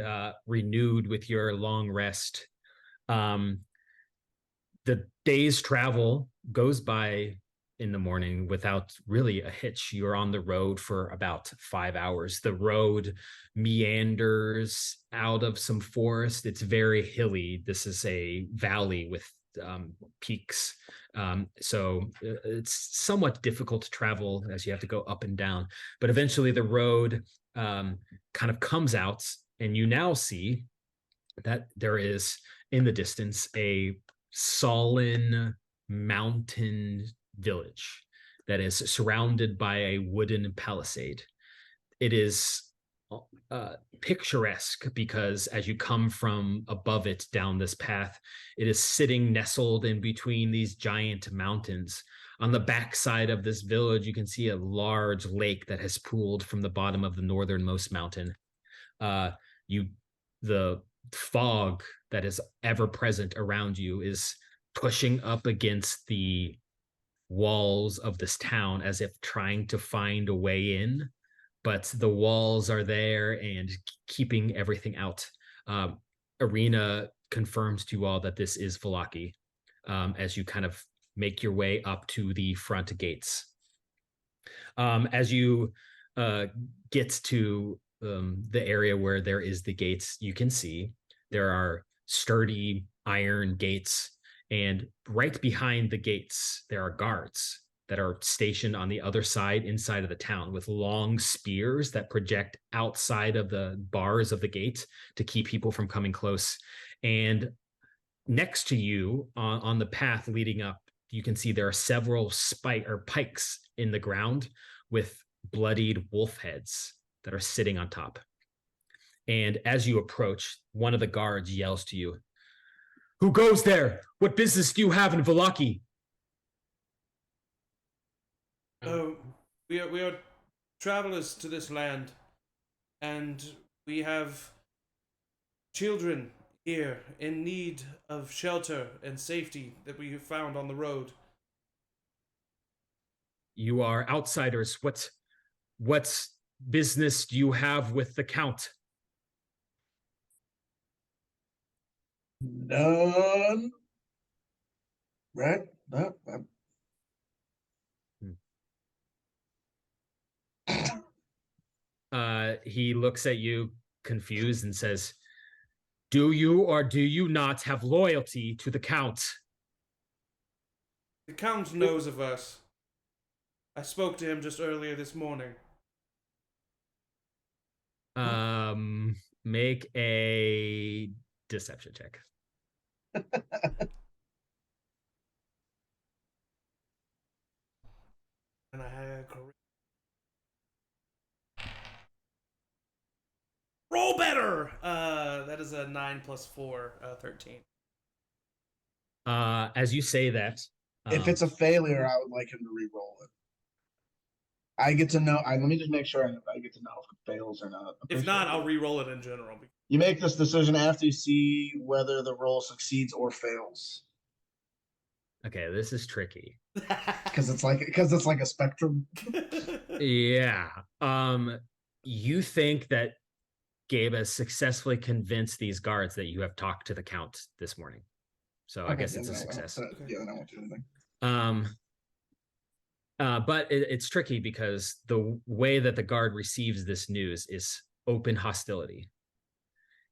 renewed with your long rest. The day's travel goes by in the morning without really a hitch. You're on the road for about 5 hours. The road meanders out of some forest. It's very hilly. This is a valley with peaks. So it's somewhat difficult to travel as you have to go up and down. But eventually the road kind of comes out, and you now see that there is in the distance a sullen mountain village that is surrounded by a wooden palisade. It is picturesque because as you come from above it down this path, it is sitting nestled in between these giant mountains. On the backside of this village, you can see a large lake that has pooled from the bottom of the northernmost mountain. The fog that is ever present around you is pushing up against the walls of this town as if trying to find a way in, but the walls are there and keeping everything out. Arena confirms to you all that this is Vallaki, as you kind of make your way up to the front gates. As you get to the area where there is the gates, you can see there are sturdy iron gates, and right behind the gates, there are guards that are stationed on the other side, inside of the town, with long spears that project outside of the bars of the gate to keep people from coming close. And next to you, on the path leading up, you can see there are several pikes in the ground with bloodied wolf heads that are sitting on top. And as you approach, one of the guards yells to you, "Who goes there? What business do you have in Vallaki?" We are travelers to this land, and we have children here in need of shelter and safety that we have found on the road. You are outsiders. What business do you have with the Count? None. Right? No. He looks at you confused and says, "Do you or do you not have loyalty to the Count?" The Count knows of us. I spoke to him just earlier this morning. Make a deception check. And I had roll better. That is a 9 + 4, 13. As you say that, If it's a failure, I would like him to re-roll it. I get to know. Let me just make sure I get to know if it fails or not. If not, I'll re-roll it in general. You make this decision after you see whether the roll succeeds or fails. okay, this is tricky. Because it's like a spectrum. Yeah. You think that Gabe has successfully convinced these guards that you have talked to the Count this morning. So I guess it's a success. Yeah, then I won't do anything. But it's tricky because the way that the guard receives this news is open hostility.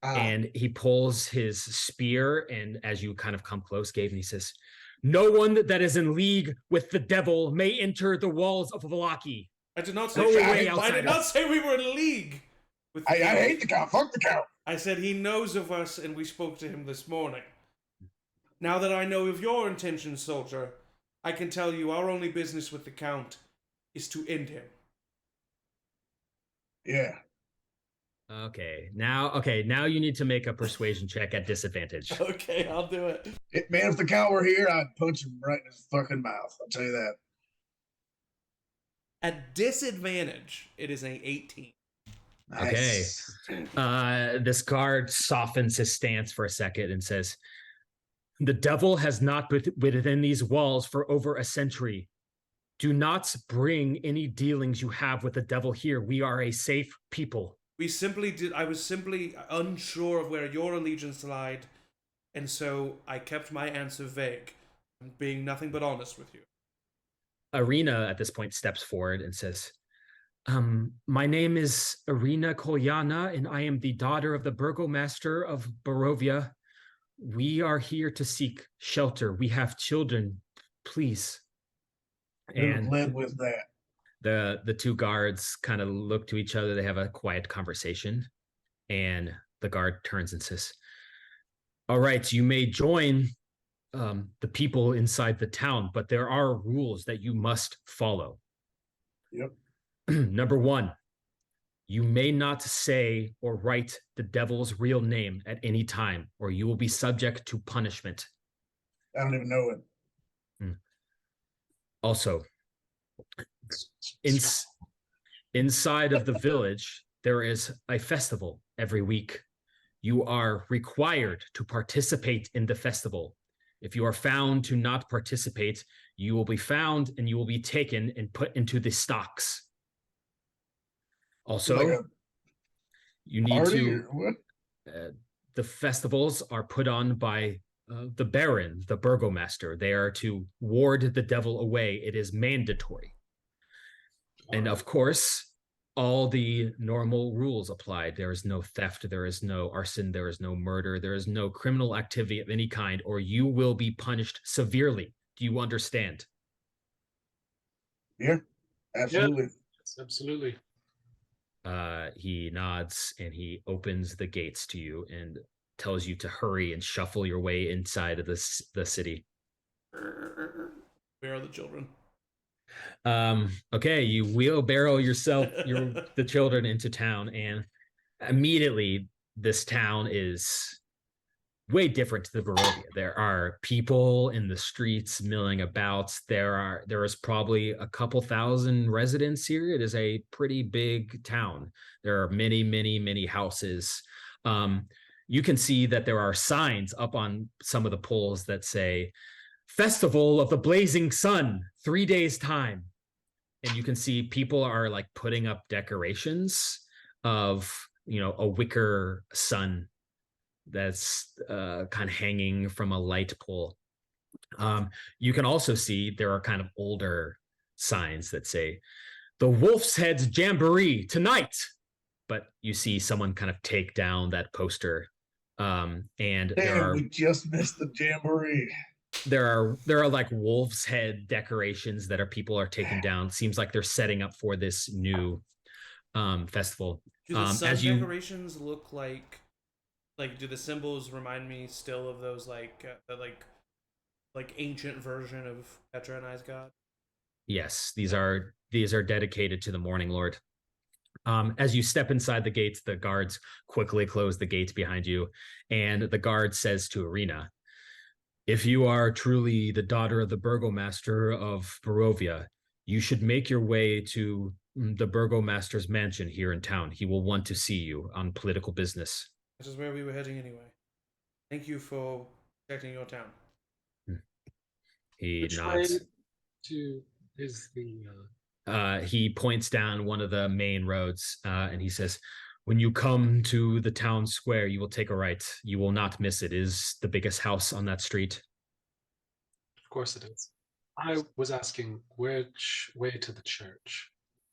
And he pulls his spear, and as you kind of come close, Gabe, and he says, "No one that is in league with the devil may enter the walls of Vallaki." I did not say I did not say we were in league with I hate the Count. Fuck the Count. I said he knows of us and we spoke to him this morning. Now that I know of your intentions, soldier, I can tell you our only business with the Count is to end him. Yeah. Okay, now you need to make a persuasion check at disadvantage. Okay, I'll do it. Man, if the Count were here, I'd punch him right in his fucking mouth. I'll tell you that. At disadvantage, it is an 18. Nice. Okay. This guard softens his stance for a second and says, "The devil has not been within these walls for over a century. Do not bring any dealings you have with the devil here. We are a safe people." I was simply unsure of where your allegiance lied, and so I kept my answer vague, being nothing but honest with you. Arena at this point steps forward and says, "My name is Arena Kolyana, and I am the daughter of the burgomaster of Barovia. We are here to seek shelter. We have children, please." And led with that. the two guards kind of look to each other. They have a quiet conversation, and the guard turns and says, "All right, you may join the people inside the town, but there are rules that you must follow." Yep. Number 1, you may not say or write the devil's real name at any time, or you will be subject to punishment. I don't even know it. Also, inside of the village, there is a festival every week. you are required to participate in the festival. If you are found to not participate, you will be found and you will be taken and put into the stocks. Also, Like a you need party to. or what? The festivals are put on by the Baron, the Burgomaster. They are to ward the devil away. It is mandatory. And of course, all the normal rules apply. There is no theft, there is no arson, there is no murder, there is no criminal activity of any kind, or you will be punished severely. Do you understand? Yeah, absolutely. Yes, absolutely. He nods and he opens the gates to you and tells you to hurry and shuffle your way inside of the city. Where are the children? Okay, you wheelbarrow the children into town, and immediately this town is way different to the Barovia. There are people in the streets milling about. There is probably a couple thousand residents here. It is a pretty big town. There are many, many, many houses. You can see that there are signs up on some of the poles that say Festival of the Blazing Sun, 3 days time. And you can see people are like putting up decorations of, a wicker sun that's kind of hanging from a light pole. You can also see there are kind of older signs that say the Wolf's Head's Jamboree tonight. But you see someone kind of take down that poster. And Damn, we just missed the jamboree. There are like wolf's head decorations that people are taking down. Seems like they're setting up for this new festival. Do the sun decorations look like do the symbols remind me still of those like ancient version of Petra and I's god? Yes, these are dedicated to the Morning Lord. As you step inside the gates, the guards quickly close the gates behind you, and the guard says to Irina, "If you are truly the daughter of the Burgomaster of Barovia, you should make your way to the Burgomaster's mansion here in town. He will want to see you on political business." This is where we were heading anyway. Thank you for protecting your town. He Which nods. way to is the he points down one of the main roads, and he says, "When you come to the town square, you will take a right. You will not miss it. It is the biggest house on that street." Of course it is. I was asking which way to the church.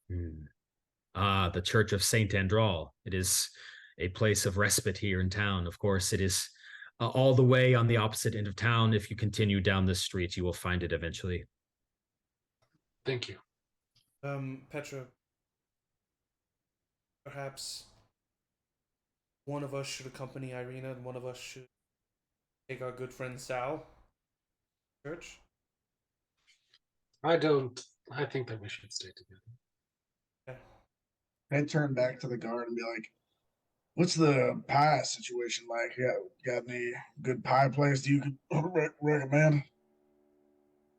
The Church of Saint Andral. It is a place of respite here in town. Of course, it is all the way on the opposite end of town. If you continue down this street, you will find it eventually. Thank you. Petra, perhaps one of us should accompany Irina and one of us should take our good friend Sal to church? I think that we should stay together. I turn back to the guard and be like, "What's the pie situation like? Got any good pie place you could recommend?"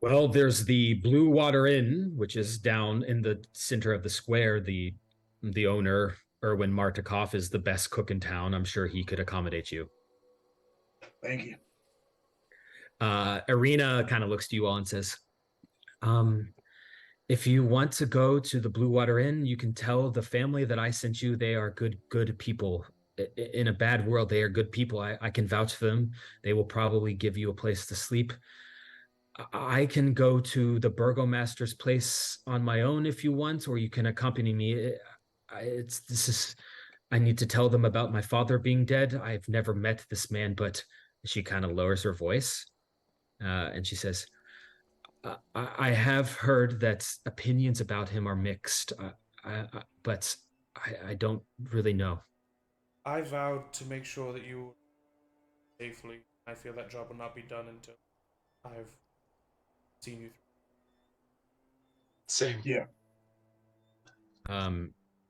Well, there's the Blue Water Inn, which is down in the center of the square. The owner, Erwin Martikov, is the best cook in town. I'm sure he could accommodate you. Thank you. Irina kind of looks to you all and says, "If you want to go to the Blue Water Inn, you can tell the family that I sent you. They are good people. In a bad world, they are good people. I can vouch for them. They will probably give you a place to sleep. I can go to the Burgomaster's place on my own if you want, or you can accompany me. I need to tell them about my father being dead. I've never met this man," but she kind of lowers her voice, and she says, I have heard that opinions about him are mixed, but I don't really know." I vowed to make sure that you safely. I feel that job will not be done until I've seen you through. Same. Yeah.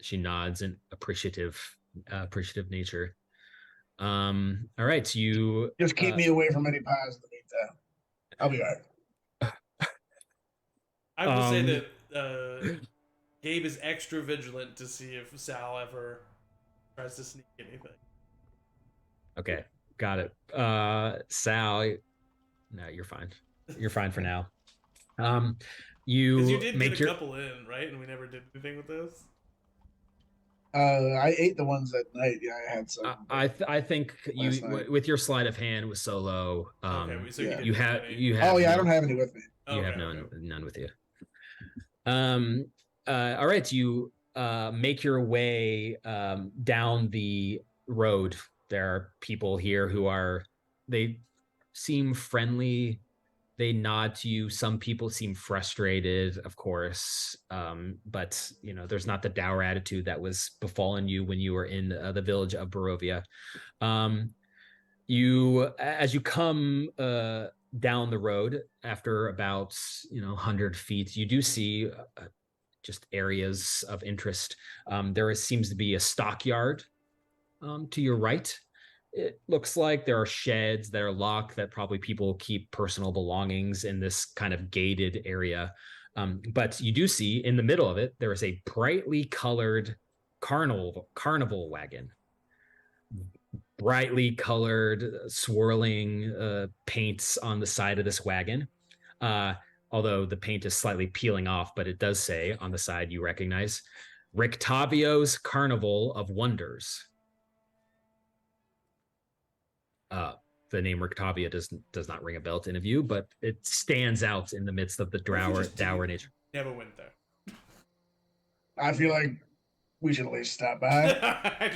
She nods in appreciative nature. All right, you Just keep me away from any pies in the meantime. I'll be all right. I will say that Gabe is extra vigilant to see if Sal ever tries to sneak anything. Okay, got it. Sal, no, you're fine. You're fine for now. Because you You did make get a your couple in, right? And we never did anything with those. I ate the ones at night. Yeah, I had some. I think Last night. with your sleight of hand with Solo, Okay, so yeah. you didn't get any. you have Oh yeah, I no, don't have any with me. you have Okay, none with you. All right, you make your way down the road. There are people here who they seem friendly. They nod to you. Some people seem frustrated, of course, but there's not the dour attitude that was befallen you when you were in the village of Barovia. As you come down the road after about 100 feet, you do see just areas of interest. Seems to be a stockyard to your right. It looks like there are sheds that are locked that probably people keep personal belongings in this kind of gated area. But you do see in the middle of it, there is a brightly colored carnival wagon. Brightly colored, swirling paints on the side of this wagon. Although the paint is slightly peeling off, but it does say on the side you recognize Rictavio's Carnival of Wonders. The name Rictavia does not ring a bell to any of you, but it stands out in the midst of the dour nature. Never went there. I feel like we should at least stop by.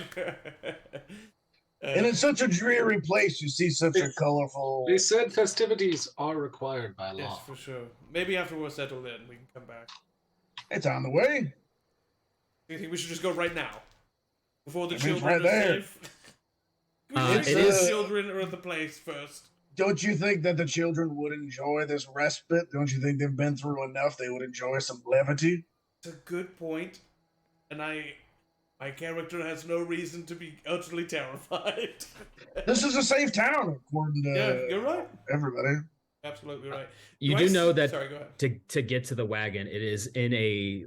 And it's such a dreary place. You see such a colorful. They said festivities are required by law. Yes, for sure. Maybe after we're settled in, we can come back. It's on the way. Do you think we should just go right now? Before the It's children right are there. safe? The children are at the place first. Don't you think that the children would enjoy this respite? Don't you think they've been through enough? They would enjoy some levity? It's a good point. And my character has no reason to be utterly terrified. This is a safe town, according to you're right. everybody. Absolutely right. You do know that Sorry, go ahead. to get to the wagon, it is in a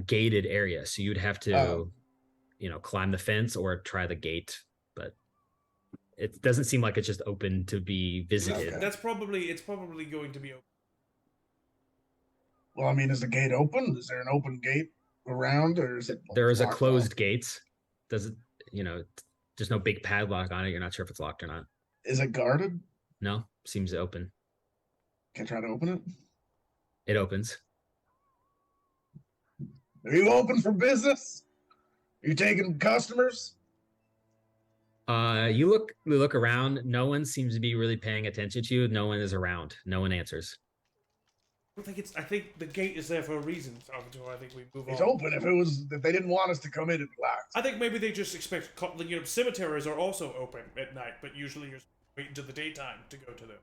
gated area, so you'd have to, climb the fence or try the gate. But it doesn't seem like it's just open to be visited. Okay. It's probably going to be open. Well, I mean, is the gate open? Is there an open gate around, or is it? There is a closed gate. Does it? There's no big padlock on it. You're not sure if it's locked or not. Is it guarded? No, seems open. Can I try to open it? It opens. Are you open for business? Are you taking customers? You look around. No one seems to be really paying attention to you. No one is around. No one answers. I think the gate is there for a reason, Salvatore. I think we move on. It's open. If they didn't want us to come in, it'd be locked. I think maybe they just expect, cemeteries are also open at night, but usually you're waiting until the daytime to go to them.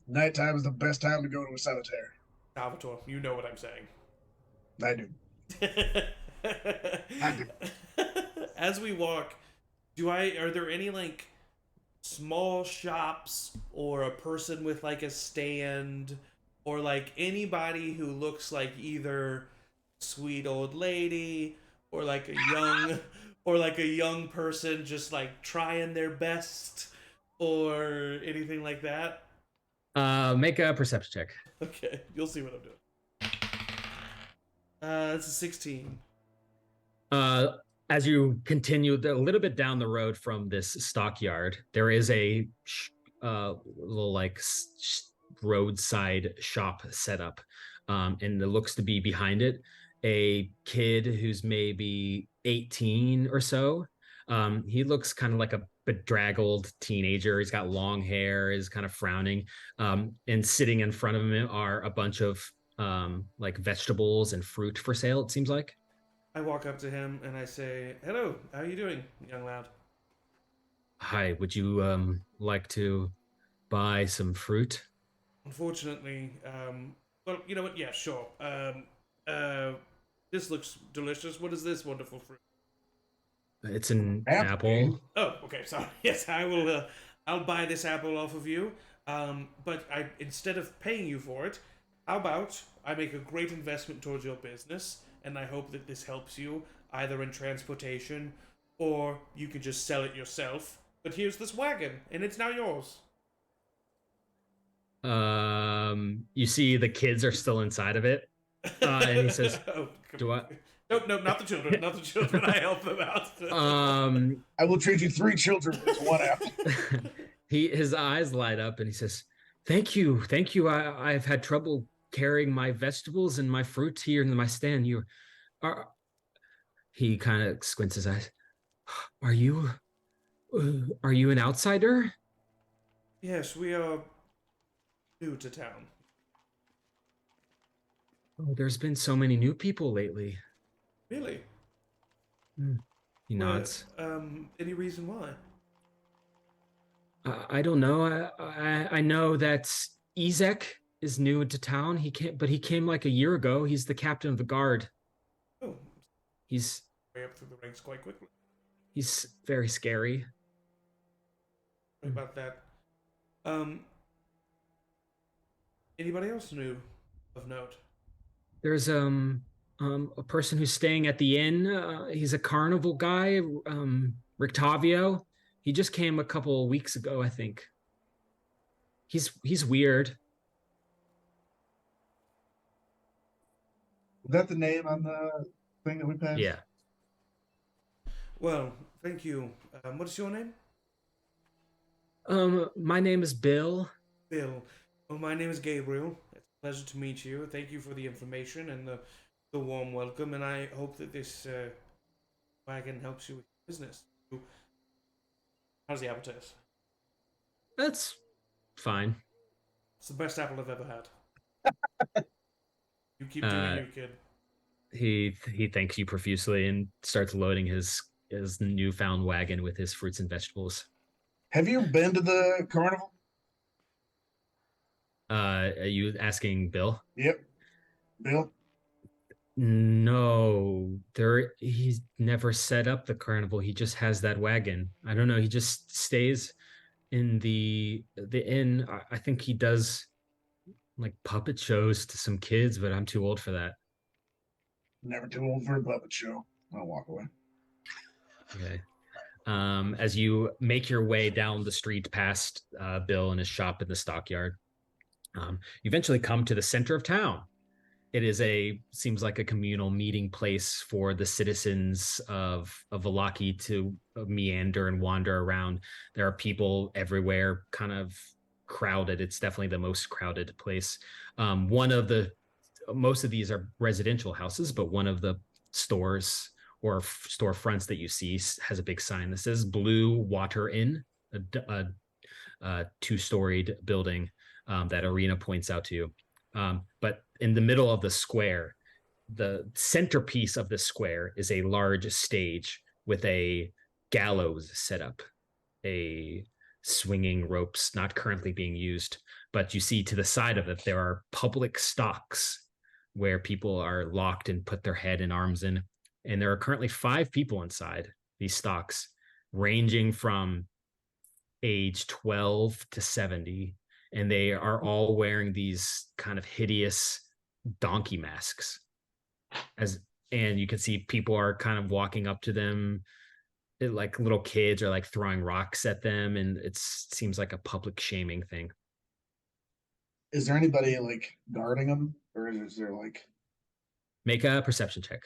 Nighttime is the best time to go to a cemetery. Salvatore, you know what I'm saying. I do. I do. As we walk, are there any small shops or a person with a stand or anybody who looks like either sweet old lady or a young person just trying their best or anything like that? Make a perception check. Okay, you'll see what I'm doing. It's a 16. As you continue a little bit down the road from this stockyard, there is a little roadside shop set up, and it looks to be behind it a kid who's maybe 18 or so. He looks kind of like a bedraggled teenager. He's got long hair, is kind of frowning, and sitting in front of him are a bunch of vegetables and fruit for sale, it seems like. I walk up to him and I say, "Hello, how are you doing, young lad?" Hi, would you like to buy some fruit? Unfortunately, well, you know what? Yeah, sure. This looks delicious. What is this wonderful fruit? It's an apple. Oh, okay. Sorry. Yes, I will. I'll buy this apple off of you. But instead of paying you for it, how about I make a great investment towards your business, and I hope that this helps you either in transportation, or you can just sell it yourself But here's this wagon, and it's now yours. You see the kids are still inside of it. And he says, oh, do I? Nope, not the children. Not the children. I help them out. I will trade you 3 children for this 1 apple. His eyes light up and he says, thank you. I've had trouble carrying my vegetables and my fruit here in my stand. He kind of squints his eyes. Are you an outsider? Yes, we are new to town. Oh, there's been so many new people lately. Really? He nods. Any reason why? I don't know. I know that Ezek is new to town. He came like a year ago. He's the captain of the guard. Oh. He's way up through the ranks quite quickly. He's very scary. Sorry about that. Anybody else new of note? There's a person who's staying at the inn. He's a carnival guy, Rictavio. He just came a couple of weeks ago, I think. He's weird. Was that the name on the thing that we passed? Yeah. Well, thank you. What is your name? My name is Bill. Bill. Well, my name is Gabriel. It's a pleasure to meet you. Thank you for the information and the warm welcome, and I hope that this wagon helps you with business. How's the apple taste? That's fine. It's the best apple I've ever had. You keep doing you, kid. He thanks you profusely and starts loading his newfound wagon with his fruits and vegetables. Have you been to the carnival? Are you asking Bill? Yep. Bill? No, he's never set up the carnival. He just has that wagon. I don't know. He just stays in the inn. I think he does like puppet shows to some kids, but I'm too old for that. Never too old for a puppet show. I'll walk away. Okay. As you make your way down the street past Bill and his shop in the stockyard, you eventually come to the center of town. It seems like a communal meeting place for the citizens of Vallaki to meander and wander around. There are people everywhere, kind of crowded. It's definitely the most crowded place. Most of these are residential houses, but one of the stores or storefronts that you see has a big sign that says Blue Water Inn, a 2-storied building that Arena points out to you. But in the middle of the square, the centerpiece of the square is a large stage with a gallows set up, a swinging ropes not currently being used. But you see to the side of it, there are public stocks where people are locked and put their head and arms in. And there are currently 5 people inside these stocks, ranging from age 12 to 70. And they are all wearing these kind of hideous donkey masks. And you can see people are kind of walking up to them. Like little kids are like throwing rocks at them. And it seems like a public shaming thing. Is there anybody like guarding them? Or is there like... Make a perception check.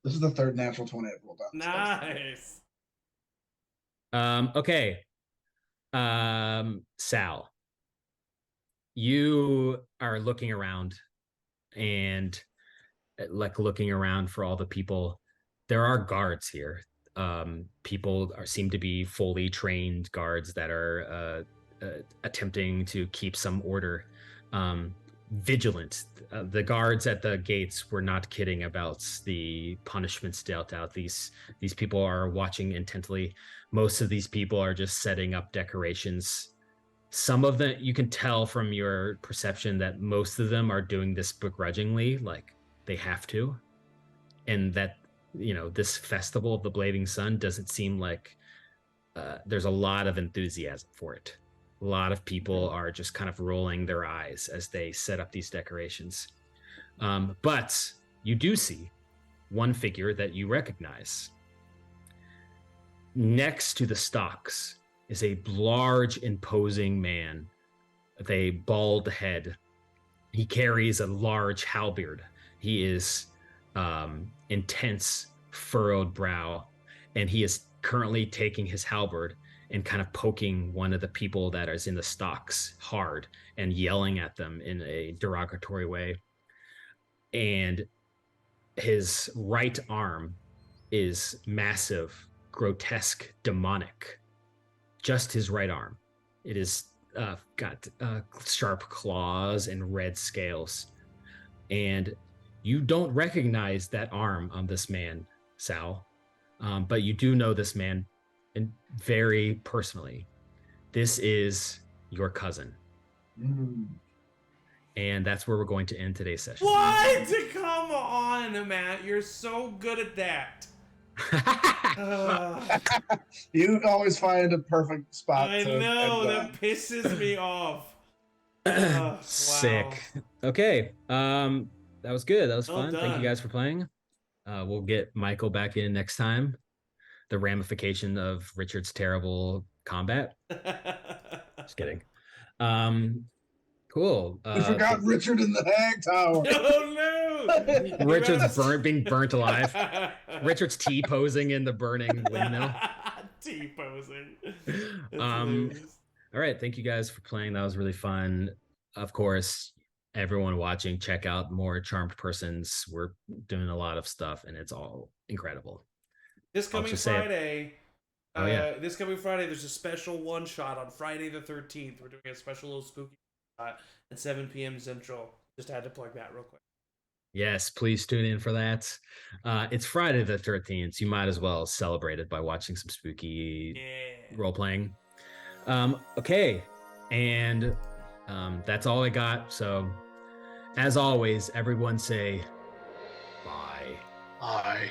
This is the 3rd natural 20 I've rolled on. Nice. Okay. Sal, you are looking around and like looking around for all the people. There are guards here. People seem to be fully trained guards that are attempting to keep some order. Vigilant. The guards at the gates were not kidding about the punishments dealt out. These people are watching intently. Most of these people are just setting up decorations. Some of them, you can tell from your perception that most of them are doing this begrudgingly, like they have to. And that, this festival of the Blazing Sun doesn't seem like there's a lot of enthusiasm for it. A lot of people are just kind of rolling their eyes as they set up these decorations. But you do see one figure that you recognize. next to the stocks is a large, imposing man with a bald head. He carries a large halberd. He is intense, furrowed brow, and he is currently taking his halberd and kind of poking one of the people that is in the stocks hard and yelling at them in a derogatory way. And his right arm is massive, grotesque, demonic. Just his right arm. It is got sharp claws and red scales. And you don't recognize that arm on this man, Sal, but you do know this man very personally. This is your cousin. And that's where we're going to end today's session. What? Come on, Matt. You're so good at that. You always find a perfect spot. I know, that pisses me off. Wow. Sick. Okay. That was good. That was Well fun. done. Thank you guys for playing. We'll get Michael back in next time. The ramification of Richard's terrible combat. Just kidding. Cool. We forgot Richard in the hag tower. Oh no! Richard's being burnt alive. Richard's T-posing in the burning windmill. T-posing. All right. Thank you guys for playing. That was really fun. Of course, everyone watching, check out more Charmed Persons. We're doing a lot of stuff, and it's all incredible. This coming Friday. This coming Friday, there's a special one-shot on Friday the 13th. We're doing a special little spooky at 7 p.m. Central. Just had to plug that real quick. Yes, please tune in for that. It's Friday the 13th. You might as well celebrate it by watching some spooky role-playing. Okay, and that's all I got. So, as always, everyone say bye. Bye.